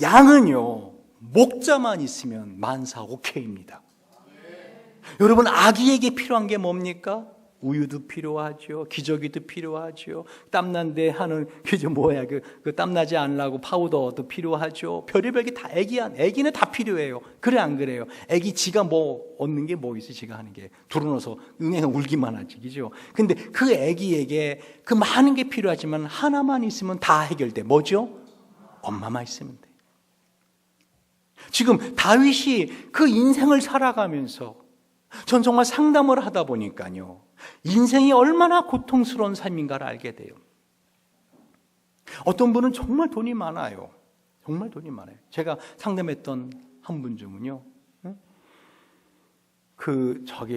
양은요, 목자만 있으면 만사 오케이입니다. 여러분, 아기에게 필요한 게 뭡니까? 우유도 필요하죠. 기저귀도 필요하죠. 땀난데 하는 그 땀나지 않으려고 파우더도 필요하죠. 별의별 게 다 애기는 다 필요해요. 그래 안 그래요? 애기 지가 뭐 얻는 게 뭐 있어? 지가 하는 게 둘러넣어서 은행에 울기만 하지, 그죠? 근데 그 애기에게 그 많은 게 필요하지만 하나만 있으면 다 해결돼. 뭐죠? 엄마만 있으면 돼. 지금 다윗이 그 인생을 살아가면서 전 정말 상담을 하다 보니까요, 인생이 얼마나 고통스러운 삶인가를 알게 돼요. 어떤 분은 정말 돈이 많아요. 정말 돈이 많아요. 제가 상담했던 한 분 중은요,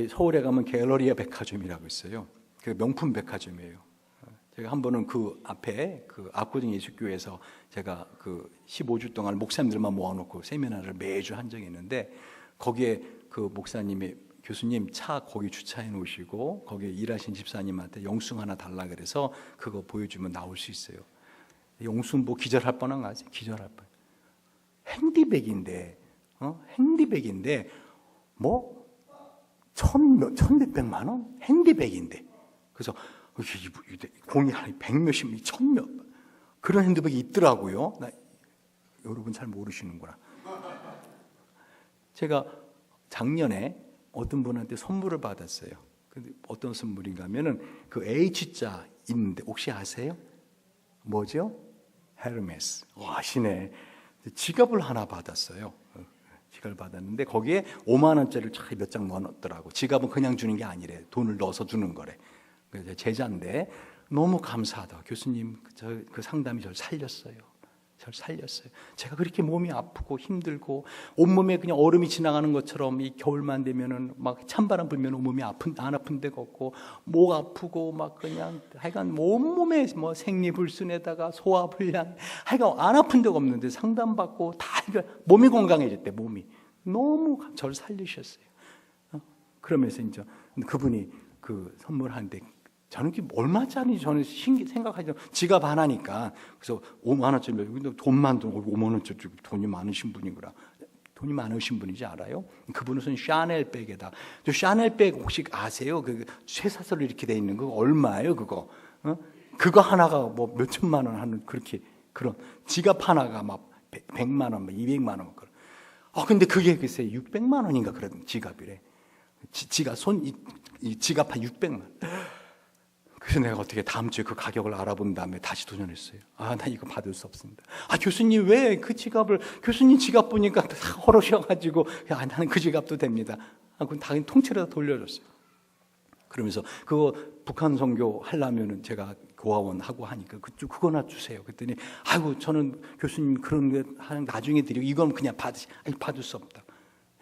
서울에 가면 갤러리아 백화점이라고 있어요. 그 명품 백화점이에요. 제가 한 번은 그 앞에 그 압구정 예수교회에서 제가 그 15주 동안 목사님들만 모아놓고 세미나를 매주 한 적이 있는데, 거기에 그 목사님이 교수님 차 거기 주차해 놓으시고 거기에 일하신 집사님한테 영수증 하나 달라 그래서 그거 보여주면 나올 수 있어요. 영수증 뭐 기절할 뻔한 거 아세요? 기절할 뻔. 핸디백인데 뭐 천몇백만 원? 핸디백인데. 그래서 공이 한 100몇십, 1000몇 그런 핸드백이 있더라고요. 여러분 잘 모르시는구나. 제가 작년에 어떤 분한테 선물을 받았어요. 근데 어떤 선물인가 하면은 그 H자 있는데 혹시 아세요? 뭐죠? 헤르메스. 아시네. 지갑을 하나 받았어요. 지갑을 받았는데 거기에 5만 원짜리를 몇 장 넣어놨더라고. 지갑은 그냥 주는 게 아니래. 돈을 넣어서 주는 거래. 그래서 제자인데 너무 감사하다. 교수님 그 상담이 저를 살렸어요. 제가 그렇게 몸이 아프고 힘들고 온몸에 그냥 얼음이 지나가는 것처럼 이 겨울만 되면은 막 찬바람 불면 온몸이 안 아픈 데가 없고 목 아프고 막 그냥 하여간 온몸에 뭐 생리불순에다가 소화불량 하여간 안 아픈 데가 없는데 상담받고 다 몸이 건강해졌대. 몸이 너무 저를 살리셨어요. 그러면서 이제 그분이 그 선물하는데 저는 이게 얼마짜리 저는 생각하죠. 지갑 하나니까. 그래서 5만 원짜리, 돈만 5만 원짜리 돈이 많으신 분이구나. 돈이 많으신 분인지 알아요? 그분은 샤넬백에다. 샤넬백 혹시 아세요? 그 쇠사슬로 이렇게 돼 있는 거 얼마예요? 그거? 그거 하나가 뭐 몇 천만 원 하는 그런 지갑 하나가 막 100만 원, 200만 원. 근데 그게 글쎄 600만 원인가 그런 지갑이래. 지갑 이 지갑 한 600만 원. 그래서 내가 어떻게 다음 주에 그 가격을 알아본 다음에 다시 도전했어요. 나 이거 받을 수 없습니다. 교수님 왜 그 지갑을, 교수님 지갑 보니까 다 헐으셔가지고, 나는 그 지갑도 됩니다. 그럼 당연히 통째로 다 돌려줬어요. 그러면서 그거 북한 선교 하려면은 제가 고아원 하고 하니까 그거나 주세요. 그랬더니 저는 교수님 그런 게 나중에 드리고 이건 그냥 받을 수 없다.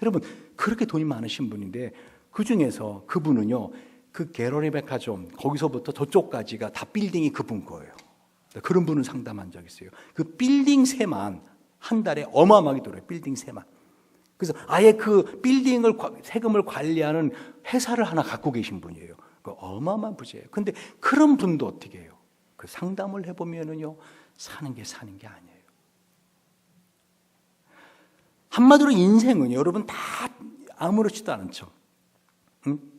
여러분 그렇게 돈이 많으신 분인데 그 중에서 그분은요. 그 갤러리 백화점 거기서부터 저쪽까지가 다 빌딩이 그분 거예요. 그런 분은 상담한 적 있어요. 그 빌딩 세만 한 달에 어마어마하게 들어요. 빌딩 세만. 그래서 아예 그 빌딩을 세금을 관리하는 회사를 하나 갖고 계신 분이에요. 그 어마어마한 부자예요. 근데 그런 분도 어떻게 해요? 그 상담을 해보면은요 사는 게 아니에요. 한마디로 인생은 여러분 다 아무렇지도 않은 척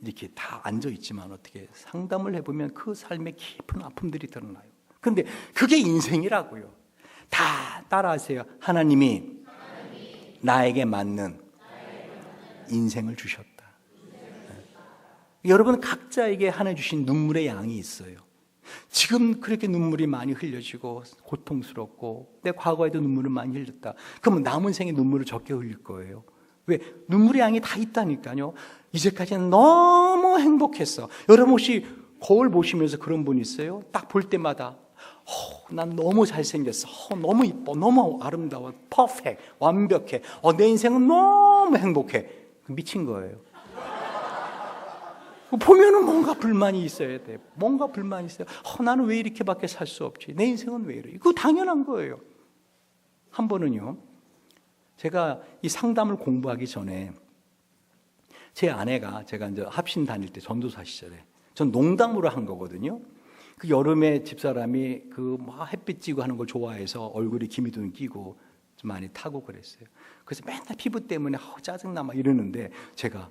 이렇게 다 앉아있지만 어떻게 상담을 해보면 그 삶의 깊은 아픔들이 드러나요. 그런데 그게 인생이라고요. 다 따라하세요. 하나님이 나에게 맞는 인생을 주셨다. 여러분 각자에게 하나 주신 눈물의 양이 있어요. 지금 그렇게 눈물이 많이 흘려지고 고통스럽고 내 과거에도 눈물을 많이 흘렸다. 그러면 남은 생에 눈물을 적게 흘릴 거예요. 왜? 눈물의 양이 다 있다니까요. 이제까지는 너무 행복했어. 여러분 혹시 거울 보시면서 그런 분 있어요? 딱 볼 때마다 난 너무 잘생겼어. 너무 이뻐. 너무 아름다워. 퍼펙트. 완벽해. 내 인생은 너무 행복해. 미친 거예요. 보면은 뭔가 불만이 있어야 돼. 뭔가 불만이 있어요. 나는 왜 이렇게밖에 살 수 없지? 내 인생은 왜 이래? 그거 당연한 거예요. 한 번은요, 제가 이 상담을 공부하기 전에 제 아내가 제가 이제 합신 다닐 때 전도사 시절에 전 농담으로 한 거거든요. 그 여름에 집사람이 그 막 햇빛 찌고 하는 걸 좋아해서 얼굴에 기미돈 끼고 좀 많이 타고 그랬어요. 그래서 맨날 피부 때문에 짜증나 막 이러는데 제가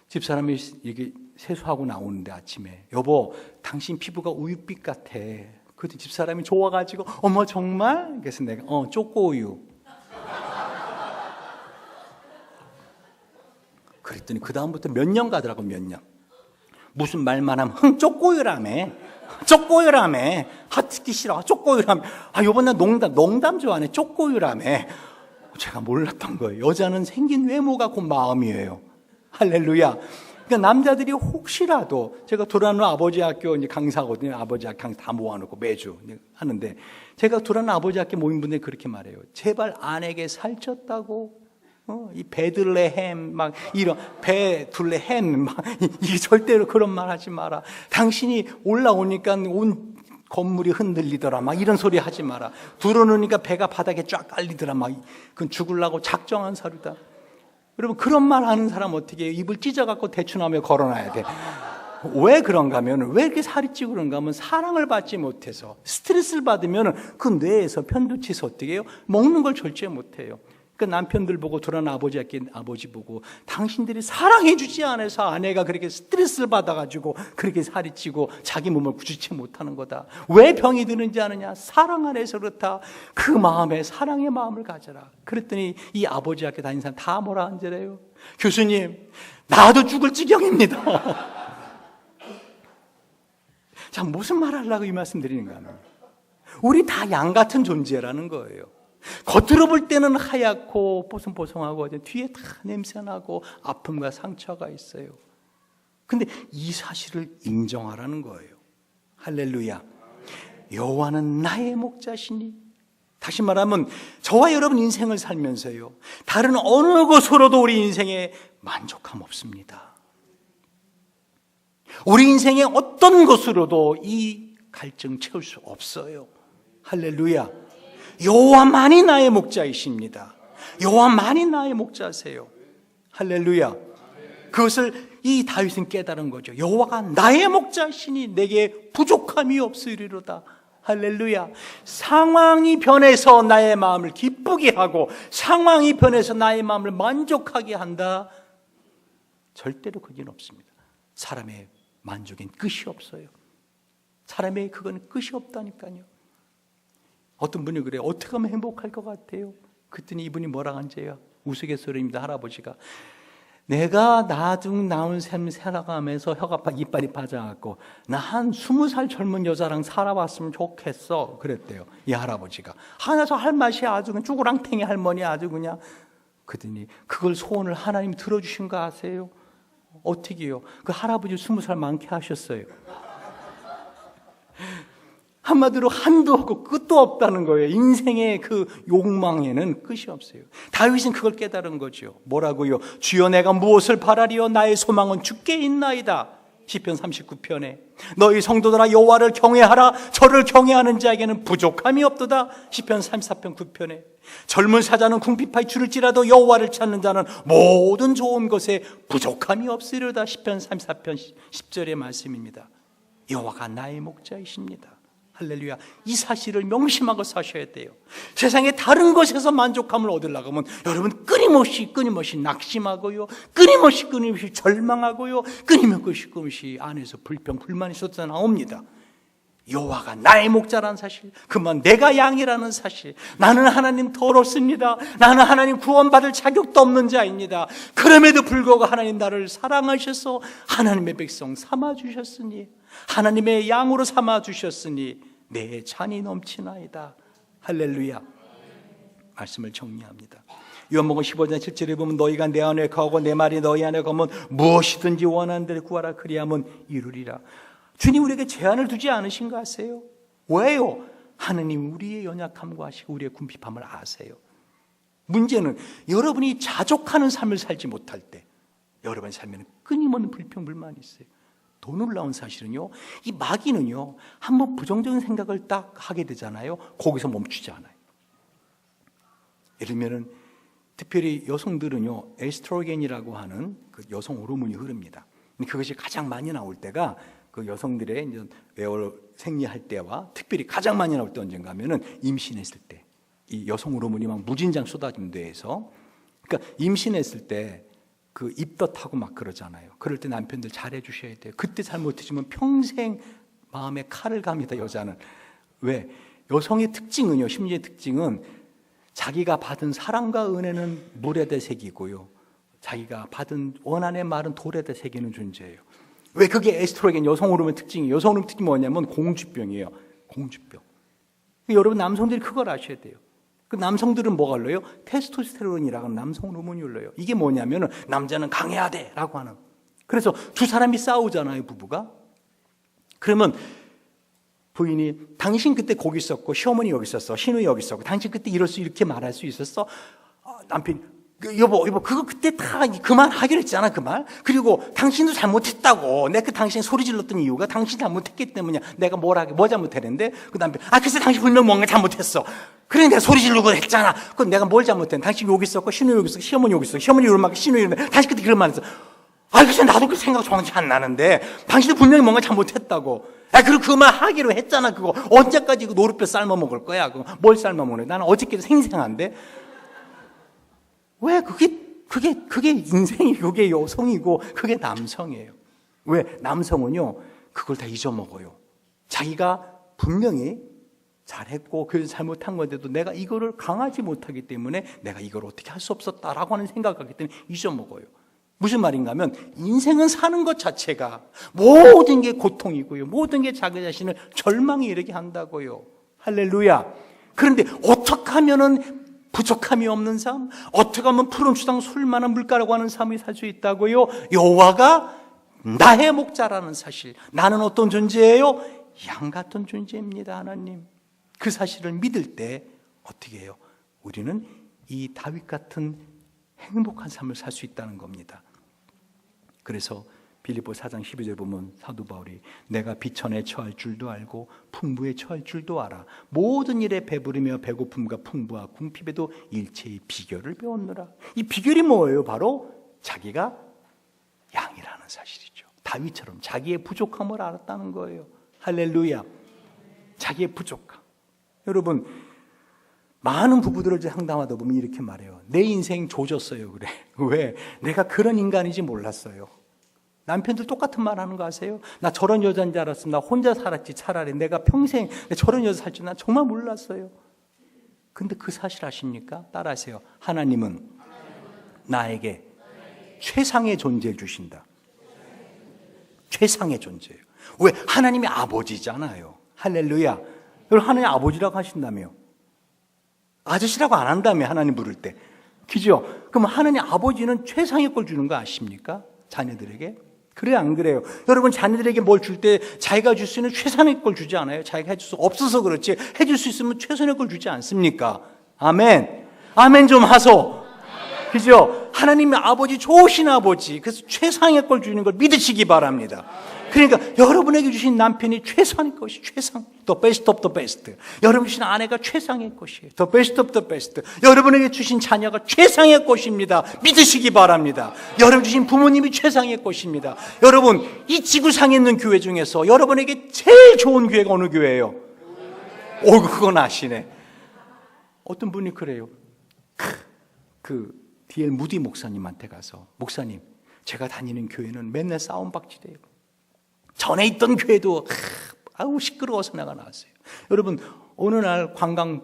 집사람이 이게 세수하고 나오는데 아침에 여보 당신 피부가 우유빛 같아. 그때 집사람이 좋아가지고 어머 정말? 그래서 내가 쪼꼬우유. 그랬더니 그 다음부터 몇 년 가더라고. 몇 년. 무슨 말만 하면 쪼꼬우유라며. 쪼꼬우유라며. 듣기 싫어. 쪼꼬우유라며. 요번에 농담 좋아하네. 쪼꼬우유라며. 제가 몰랐던 거예요. 여자는 생긴 외모가 곧 마음이에요. 할렐루야. 그러니까 남자들이 혹시라도 제가 두라노 아버지 학교 이제 강사거든요. 아버지 학교 강사 다 모아놓고 매주 하는데 제가 두라노 아버지 학교 모임분들이 그렇게 말해요. 제발 아내에게 살쪘다고 이 베들레헴 막 이런 베들레헴 막 이게 절대로 그런 말 하지 마라. 당신이 올라오니까 온 건물이 흔들리더라 막 이런 소리 하지 마라. 들어놓으니까 배가 바닥에 쫙 깔리더라 막 그건 죽으려고 작정한 사료다. 여러분 그런 말 하는 사람 어떻게 해요? 입을 찢어갖고 대충하며 걸어놔야 돼. 왜 그런가 하면 왜 이렇게 살이 찌고 그런가 하면 사랑을 받지 못해서 스트레스를 받으면 그 뇌에서 편두치서 어떻게 해요? 먹는 걸 절제 못해요. 그러니까 남편들 보고 돌아온 아버지 보고 당신들이 사랑해 주지 않아서 아내가 그렇게 스트레스를 받아가지고 그렇게 살이 찌고 자기 몸을 구주치 못하는 거다. 왜 병이 드는지 아느냐? 사랑 안에서 그렇다. 그 마음에 사랑의 마음을 가져라. 그랬더니 이 아버지 학교 다니는 사람 다 뭐라 앉으래요? 교수님 나도 죽을 지경입니다. 자, 무슨 말 하려고 이 말씀 드리는가 하면 우리 다 양 같은 존재라는 거예요. 겉으로 볼 때는 하얗고 뽀송뽀송하고 뒤에 다 냄새나고 아픔과 상처가 있어요. 근데 이 사실을 인정하라는 거예요. 할렐루야. 여호와는 나의 목자시니. 다시 말하면 저와 여러분 인생을 살면서요 다른 어느 것으로도 우리 인생에 만족함 없습니다. 우리 인생의 어떤 것으로도 이 갈증 채울 수 없어요. 할렐루야. 여호와만이 나의 목자이십니다. 여호와만이 나의 목자세요. 할렐루야. 그것을 이 다윗은 깨달은 거죠. 여호와가 나의 목자시니 내게 부족함이 없으리로다. 할렐루야. 상황이 변해서 나의 마음을 기쁘게 하고 상황이 변해서 나의 마음을 만족하게 한다. 절대로 그게 없습니다. 사람의 만족엔 끝이 없어요. 사람의 그건 끝이 없다니까요. 어떤 분이 그래요. 어떻게 하면 행복할 것 같아요? 그랬더니 이분이 뭐라고 한지요? 우스갯소리입니다. 할아버지가 내가 나온 셈 살아가면서 이빨이 빠져갖고 나 한 20살 젊은 여자랑 살아봤으면 좋겠어 그랬대요. 이 할아버지가 하나서 할 맛이 아주 그냥 쭈구랑탱이 할머니 아주 그냥. 그랬더니 그걸 소원을 하나님 들어주신 거 아세요? 어떻게요? 그 할아버지 20살 많게 하셨어요. 한마디로 한도 없고 끝도 없다는 거예요. 인생의 그 욕망에는 끝이 없어요. 다윗은 그걸 깨달은 거죠. 뭐라고요? 주여 내가 무엇을 바라리요? 나의 소망은 주께 있나이다. 시편 39편에 너희 성도들아 여호와를 경외하라. 저를 경외하는 자에게는 부족함이 없도다. 시편 34편 9편에 젊은 사자는 궁핍하여 줄을지라도 여호와를 찾는 자는 모든 좋은 것에 부족함이 없으리로다. 시편 34편 10절의 말씀입니다. 여호와가 나의 목자이십니다. 할렐루야. 이 사실을 명심하고 사셔야 돼요. 세상에 다른 것에서 만족감을 얻으려고 하면 여러분 끊임없이 낙심하고요, 끊임없이 절망하고요, 끊임없이 안에서 불평 불만이 쏟아 나옵니다. 여호와가 나의 목자라는 사실, 그만 내가 양이라는 사실, 나는 하나님 더럽습니다, 나는 하나님 구원받을 자격도 없는 자입니다. 그럼에도 불구하고 하나님 나를 사랑하셔서 하나님의 백성 삼아주셨으니, 하나님의 양으로 삼아주셨으니 내 잔이 넘치나이다. 할렐루야. 말씀을 정리합니다. 요한복음 15장 7절에 보면 너희가 내 안에 거하고 내 말이 너희 안에 거하면 무엇이든지 원하는 대로 구하라 그리하면 이루리라. 주님 우리에게 제한을 두지 않으신 거 아세요? 왜요? 하느님 우리의 연약함과 아시고 우리의 궁핍함을 아세요. 문제는 여러분이 자족하는 삶을 살지 못할 때 여러분의 삶에는 끊임없는 불평불만이 있어요. 더 놀라운 사실은요, 이 마귀는요 한번 부정적인 생각을 딱 하게 되잖아요. 거기서 멈추지 않아요. 예를 들면 특별히 여성들은요 에스트로겐이라고 하는 그 여성 호르몬이 흐릅니다. 그것이 가장 많이 나올 때가 그 여성들의 이제 외월 생리할 때와 특별히 가장 많이 나올 때 언젠가 하면은 임신했을 때, 이 여성 호르몬이 막 무진장 쏟아지는 데에서, 그러니까 임신했을 때 그 입덧하고 막 그러잖아요. 그럴 때 남편들 잘해 주셔야 돼요. 그때 잘못해주면 평생 마음에 칼을 갑니다. 여자는. 왜? 여성의 특징은요, 심리의 특징은 자기가 받은 사랑과 은혜는 물에다 새기고요, 자기가 받은 원한의 말은 돌에다 새기는 존재예요. 왜? 그게 에스트로겐 여성 호르몬 특징이에요. 여성 호르몬 특징이 뭐냐면 공주병이에요. 공주병. 여러분 남성들이 그걸 아셔야 돼요. 그 남성들은 뭐가 흘러요? 테스토스테론이라고 하는 남성 호르몬이 흘러요. 이게 뭐냐면 남자는 강해야 돼 라고 하는. 그래서 두 사람이 싸우잖아요, 부부가. 그러면 부인이 당신 그때 거기 있었고 시어머니 여기 있었어, 시누이 여기 있었고 당신 그때 이렇게 말할 수 있었어? 남편이 여보 그거 그때 다 그만하기로 했잖아, 그 말. 그리고 당신도 잘못했다고. 내가 그 당신 소리 질렀던 이유가 당신 잘못했기 때문이야. 내가 뭐 잘못했는데? 그 남편, 글쎄 당신 분명 뭔가 잘못했어. 그래 내가 소리 지르고 했잖아. 그럼 내가 뭘 잘못했는데? 당신 여기 있었고 시누이 여기 있었고 시어머니 여기 있었고 시어머니 이런 말 시누이 이런 말. 당신 그때 그런 말 했어. 글쎄 나도 그 생각 정확히 안 나는데 당신도 분명히 뭔가 잘못했다고. 그리고 그 말 하기로 했잖아. 그거 언제까지 그 노릇뼈 삶아 먹을 거야? 그거 뭘 삶아 먹는 거야? 나는 어저께도 생생한데. 왜? 그게 인생이, 그게 여성이고, 그게 남성이에요. 왜? 남성은요, 그걸 다 잊어먹어요. 자기가 분명히 잘했고, 그래서 잘못한 건데도 내가 이거를 강하지 못하기 때문에 내가 이걸 어떻게 할 수 없었다라고 하는 생각을 하기 때문에 잊어먹어요. 무슨 말인가 하면, 인생은 사는 것 자체가 모든 게 고통이고요. 모든 게 자기 자신을 절망에 이르게 한다고요. 할렐루야. 그런데 어떻게 하면은 부족함이 없는 삶, 어떻게 하면 푸른 수당 술만한 물가라고 하는 삶을 살 수 있다고요? 여호와가 나의 목자라는 사실. 나는 어떤 존재예요? 양 같은 존재입니다, 하나님. 그 사실을 믿을 때 어떻게 해요? 우리는 이 다윗 같은 행복한 삶을 살 수 있다는 겁니다. 그래서 빌립보 4장 12절 보면 사도 바울이 내가 비천에 처할 줄도 알고 풍부에 처할 줄도 알아. 모든 일에 배부르며 배고픔과 풍부와 궁핍에도 일체의 비결을 배웠노라. 이 비결이 뭐예요? 바로 자기가 양이라는 사실이죠. 다윗처럼 자기의 부족함을 알았다는 거예요. 할렐루야. 자기의 부족함. 여러분 많은 부부들을 상담하다 보면 이렇게 말해요. 내 인생 조졌어요. 그래. 왜? 내가 그런 인간인지 몰랐어요. 남편들 똑같은 말 하는 거 아세요? 나 저런 여자인 줄 알았으면 나 혼자 살았지. 차라리 내가 평생 저런 여자 살 줄 난 정말 몰랐어요. 근데 그 사실 아십니까? 따라하세요. 하나님은 나에게 최상의 존재를 주신다. 최상의 존재예요. 왜? 하나님이 아버지잖아요. 할렐루야. 여러분 하나님 아버지라고 하신다며. 아저씨라고 안 한다며, 하나님 부를 때. 그죠? 그럼 하나님 아버지는 최상의 걸 주는 거 아십니까? 자녀들에게? 그래요, 안 그래요? 여러분 자녀들에게 뭘 줄 때 자기가 줄 수 있는 최선의 걸 주지 않아요? 자기가 해줄 수 없어서 그렇지 해줄 수 있으면 최선의 걸 주지 않습니까? 아멘. 아멘 좀 하소. 그죠? 하나님의 아버지 좋으신 아버지, 그래서 최상의 걸 주는 걸 믿으시기 바랍니다. 그러니까 여러분에게 주신 남편이 최상의 것이 최상, the best of the best. 여러분 주신 아내가 최상의 것이에요, the best of the best. 여러분에게 주신 자녀가 최상의 것입니다. 믿으시기 바랍니다. 여러분 주신 부모님이 최상의 것입니다. 여러분 이 지구상에 있는 교회 중에서 여러분에게 제일 좋은 교회가 어느 교회예요? 그건 아시네. 어떤 분이 그래요. 그 D.L. 무디 목사님한테 가서, 목사님, 제가 다니는 교회는 맨날 싸움박질이에요. 전에 있던 교회도 시끄러워서 내가 나왔어요. 여러분, 어느 날 관광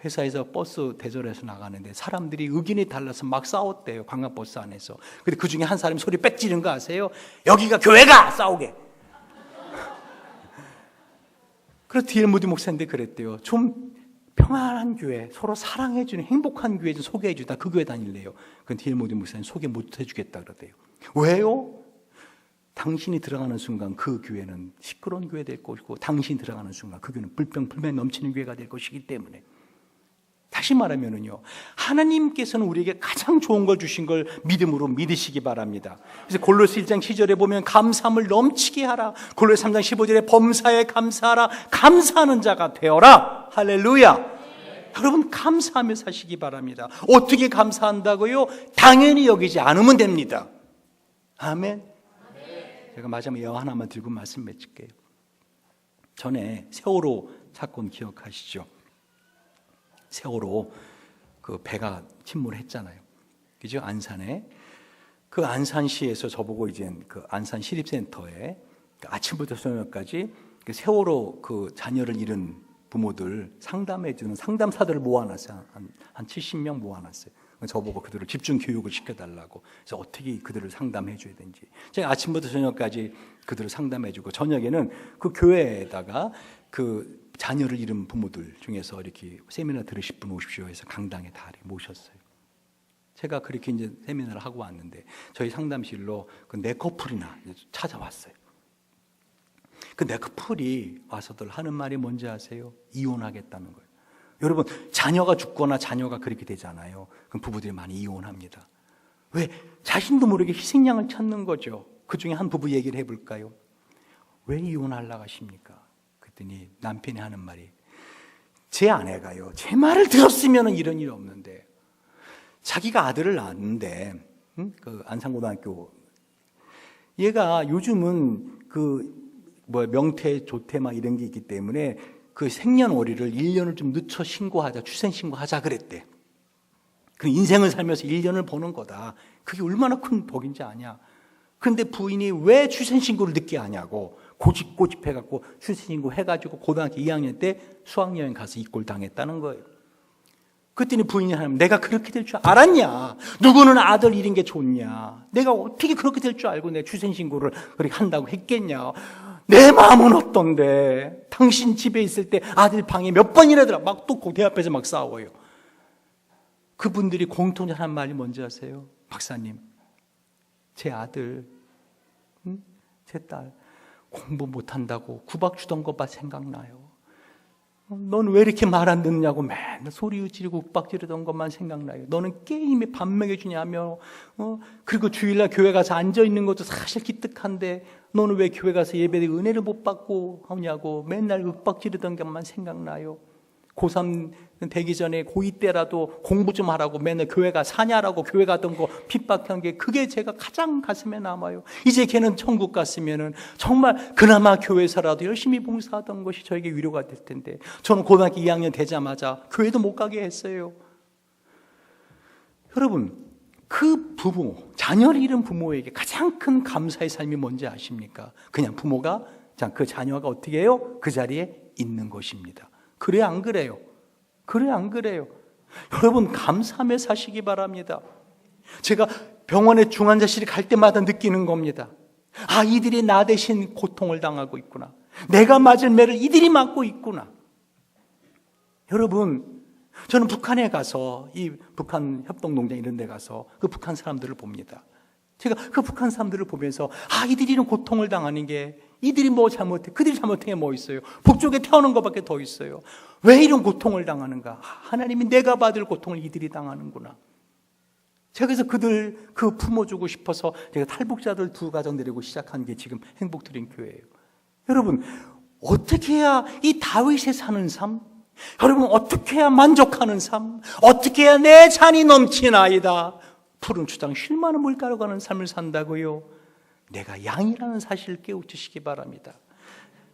회사에서 버스 대절해서 나가는데 사람들이 의견이 달라서 막 싸웠대요. 관광버스 안에서. 근데 그 중에 한 사람이 소리 빽 지른 거 아세요? 여기가 교회가! 싸우게. 그래서 D.L. 무디 목사인데 그랬대요. 좀 평안한 교회, 서로 사랑해주는 행복한 교회 좀 소개해주다. 그 교회 다닐래요. 그 D.L. 무디 목사님 소개 못 해주겠다 그러대요. 왜요? 당신이 들어가는 순간 그 교회는 시끄러운 교회 될 것이고, 당신이 들어가는 순간 그 교회는 불평불만 넘치는 교회가 될 것이기 때문에. 다시 말하면은요, 하나님께서는 우리에게 가장 좋은 걸 주신 걸 믿음으로 믿으시기 바랍니다. 그래서 골로새 1장 10절에 보면 감사함을 넘치게 하라. 골로새 3장 15절에 범사에 감사하라. 감사하는 자가 되어라. 할렐루야. 여러분, 감사하며 사시기 바랍니다. 어떻게 감사한다고요? 당연히 여기지 않으면 됩니다. 아멘. 제가 마지막에 여 하나만 들고 말씀 맺을게요. 전에 세월호 사건 기억하시죠? 세월호 그 배가 침몰했잖아요. 그죠? 안산에. 그 안산시에서 저보고 이제 그 안산 시립센터에 아침부터 저녁까지 그 세월호 그 자녀를 잃은 부모들 상담해주는 상담사들을 모아놨어요. 한 70명 모아놨어요. 저보고 그들을 집중 교육을 시켜달라고. 그래서 어떻게 그들을 상담해줘야 되는지. 제가 아침부터 저녁까지 그들을 상담해주고, 저녁에는 그 교회에다가 그 자녀를 잃은 부모들 중에서 이렇게 세미나 들으실 분 오십시오 해서 강당에 다 모셨어요. 제가 그렇게 이제 세미나를 하고 왔는데 저희 상담실로 그 네 커플이나 찾아왔어요. 그 네 커플이 와서들 하는 말이 뭔지 아세요? 이혼하겠다는 거예요. 여러분, 자녀가 죽거나 자녀가 그렇게 되잖아요. 그럼 부부들이 많이 이혼합니다. 왜? 자신도 모르게 희생양을 찾는 거죠. 그 중에 한 부부 얘기를 해볼까요? 왜 이혼하려고 하십니까? 그랬더니 남편이 하는 말이, 제 아내가요, 제 말을 들었으면 이런 일이 없는데, 자기가 아들을 낳았는데, 그 안산고등학교, 얘가 요즘은 명태, 조태 막 이런 게 있기 때문에 그 생년월일을 1년을 좀 늦춰 신고하자, 출생신고하자 그랬대. 그 인생을 살면서 1년을 보는 거다. 그게 얼마나 큰 복인지 아냐. 그런데 부인이 왜 출생신고를 늦게 하냐고 고집해갖고 출생신고 해가지고 고등학교 2학년 때 수학여행 가서 이 꼴 당했다는 거예요. 그랬더니 부인이 하면, 내가 그렇게 될 줄 알았냐? 누구는 아들 잃은 게 좋냐? 내가 어떻게 그렇게 될 줄 알고 내 출생신고를 그렇게 한다고 했겠냐? 내 마음은 어떤데? 당신 집에 있을 때 아들 방에 몇 번이라더라. 막 또 대 앞에서 막 싸워요. 그분들이 공통적으로 하는 말이 뭔지 아세요? 박사님, 제 아들, 제 딸 공부 못한다고 구박 주던 것만 생각나요. 너는 왜 이렇게 말 안 듣냐고 맨날 소리 지르고 윽박 지르던 것만 생각나요. 너는 게임에 밥 먹여주냐며. 그리고 주일날 교회 가서 앉아있는 것도 사실 기특한데 너는 왜 교회 가서 예배 때 은혜를 못 받고 하냐고 맨날 윽박 지르던 것만 생각나요. 고3 되기 전에 고2 때라도 공부 좀 하라고 맨날 교회 가 사냐라고 교회 가던 거 핍박한 게, 그게 제가 가장 가슴에 남아요. 이제 걔는 천국 갔으면은 정말 그나마 교회에서라도 열심히 봉사하던 것이 저에게 위로가 될 텐데, 저는 고등학교 2학년 되자마자 교회도 못 가게 했어요. 여러분, 그 부모, 자녀를 잃은 부모에게 가장 큰 감사의 삶이 뭔지 아십니까? 그냥 부모가 그 자녀가 어떻게 해요? 그 자리에 있는 것입니다. 그래 안 그래요? 그래 안 그래요? 여러분, 감사하며 사시기 바랍니다. 제가 병원에 중환자실에 갈 때마다 느끼는 겁니다. 아, 이들이 나 대신 고통을 당하고 있구나. 내가 맞을 매를 이들이 맞고 있구나. 여러분, 저는 북한에 가서, 이 북한 협동농장 이런 데 가서 그 북한 사람들을 봅니다. 제가 그 북한 사람들을 보면서, 아, 이들이 이런 고통을 당하는 게, 이들이 뭐 잘못해, 그들이 잘못한 게 뭐 있어요? 북쪽에 태어난 것밖에 더 있어요. 왜 이런 고통을 당하는가? 하나님이 내가 받을 고통을 이들이 당하는구나. 제가 그래서 그들 품어주고 싶어서 제가 탈북자들 2가정 데리고 시작한 게 지금 행복드림 교회예요. 여러분, 어떻게 해야 이 다윗에 사는 삶? 여러분, 어떻게 해야 만족하는 삶? 어떻게 해야 내 잔이 넘치나이다? 푸른 추장 쉴 만한 물가로 가는 삶을 산다고요? 내가 양이라는 사실을 깨우치시기 바랍니다.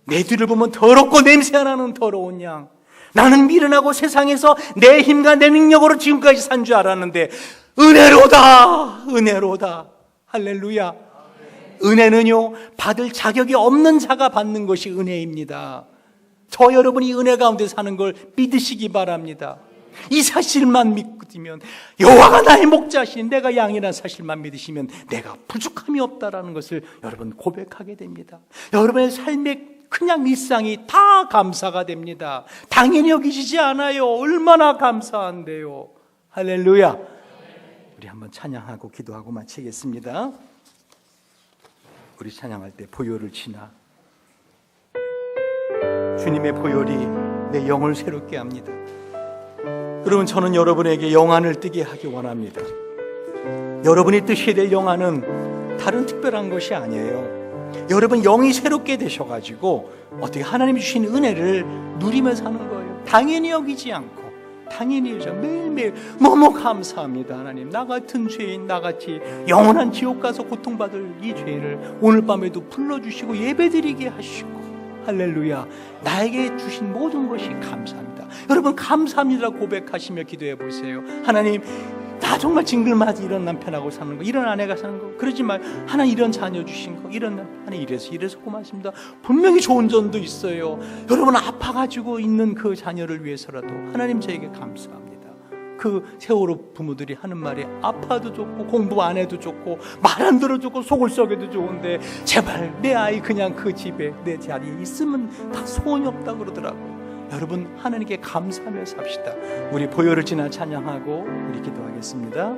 내 뒤를 보면 더럽고 냄새나는 더러운 양. 나는 미련하고 세상에서 내 힘과 내 능력으로 지금까지 산 줄 알았는데 은혜로다, 은혜로다. 할렐루야. 은혜는요, 받을 자격이 없는 자가 받는 것이 은혜입니다. 저 여러분이 은혜 가운데 사는 걸 믿으시기 바랍니다. 이 사실만 믿으면, 여호와가 나의 목자신 내가 양이라는 사실만 믿으시면 내가 부족함이 없다라는 것을 여러분 고백하게 됩니다. 여러분의 삶의 그냥 일상이 다 감사가 됩니다. 당연히 여기지지 않아요. 얼마나 감사한데요. 할렐루야. 우리 한번 찬양하고 기도하고 마치겠습니다. 우리 찬양할 때 보혈을 치나, 주님의 보혈이 내 영을 새롭게 합니다. 여러분, 저는 여러분에게 영안을 뜨게 하기 원합니다. 여러분이 뜨셔야 될 영안은 다른 특별한 것이 아니에요. 여러분 영이 새롭게 되셔가지고 어떻게 하나님이 주신 은혜를 누리며 사는 거예요. 당연히 여기지 않고, 당연히 매일매일 너무 감사합니다. 하나님, 나 같은 죄인, 나같이 영원한 지옥 가서 고통받을 이 죄를 오늘 밤에도 불러주시고 예배드리게 하시고, 할렐루야, 나에게 주신 모든 것이 감사합니다. 여러분, 감사합니다 고백하시며 기도해 보세요. 하나님, 나 정말 징글맞이 이런 남편하고 사는 거, 이런 아내가 사는 거 그러지 말, 하나님 이런 자녀 주신 거, 이런 하나님 이래서 고맙습니다. 분명히 좋은 점도 있어요. 여러분 아파가지고 있는 그 자녀를 위해서라도 하나님 저에게 감사합니다. 그 세월호 부모들이 하는 말이 아파도 좋고 공부 안 해도 좋고 말 안 들어 좋고 속을 썩여도 좋은데 제발 내 아이 그냥 그 집에 내 자리에 있으면 다 소원이 없다 그러더라고요. 여러분 하나님께 감사하며 삽시다. 우리 보혈을 지나 찬양하고 우리 기도하겠습니다.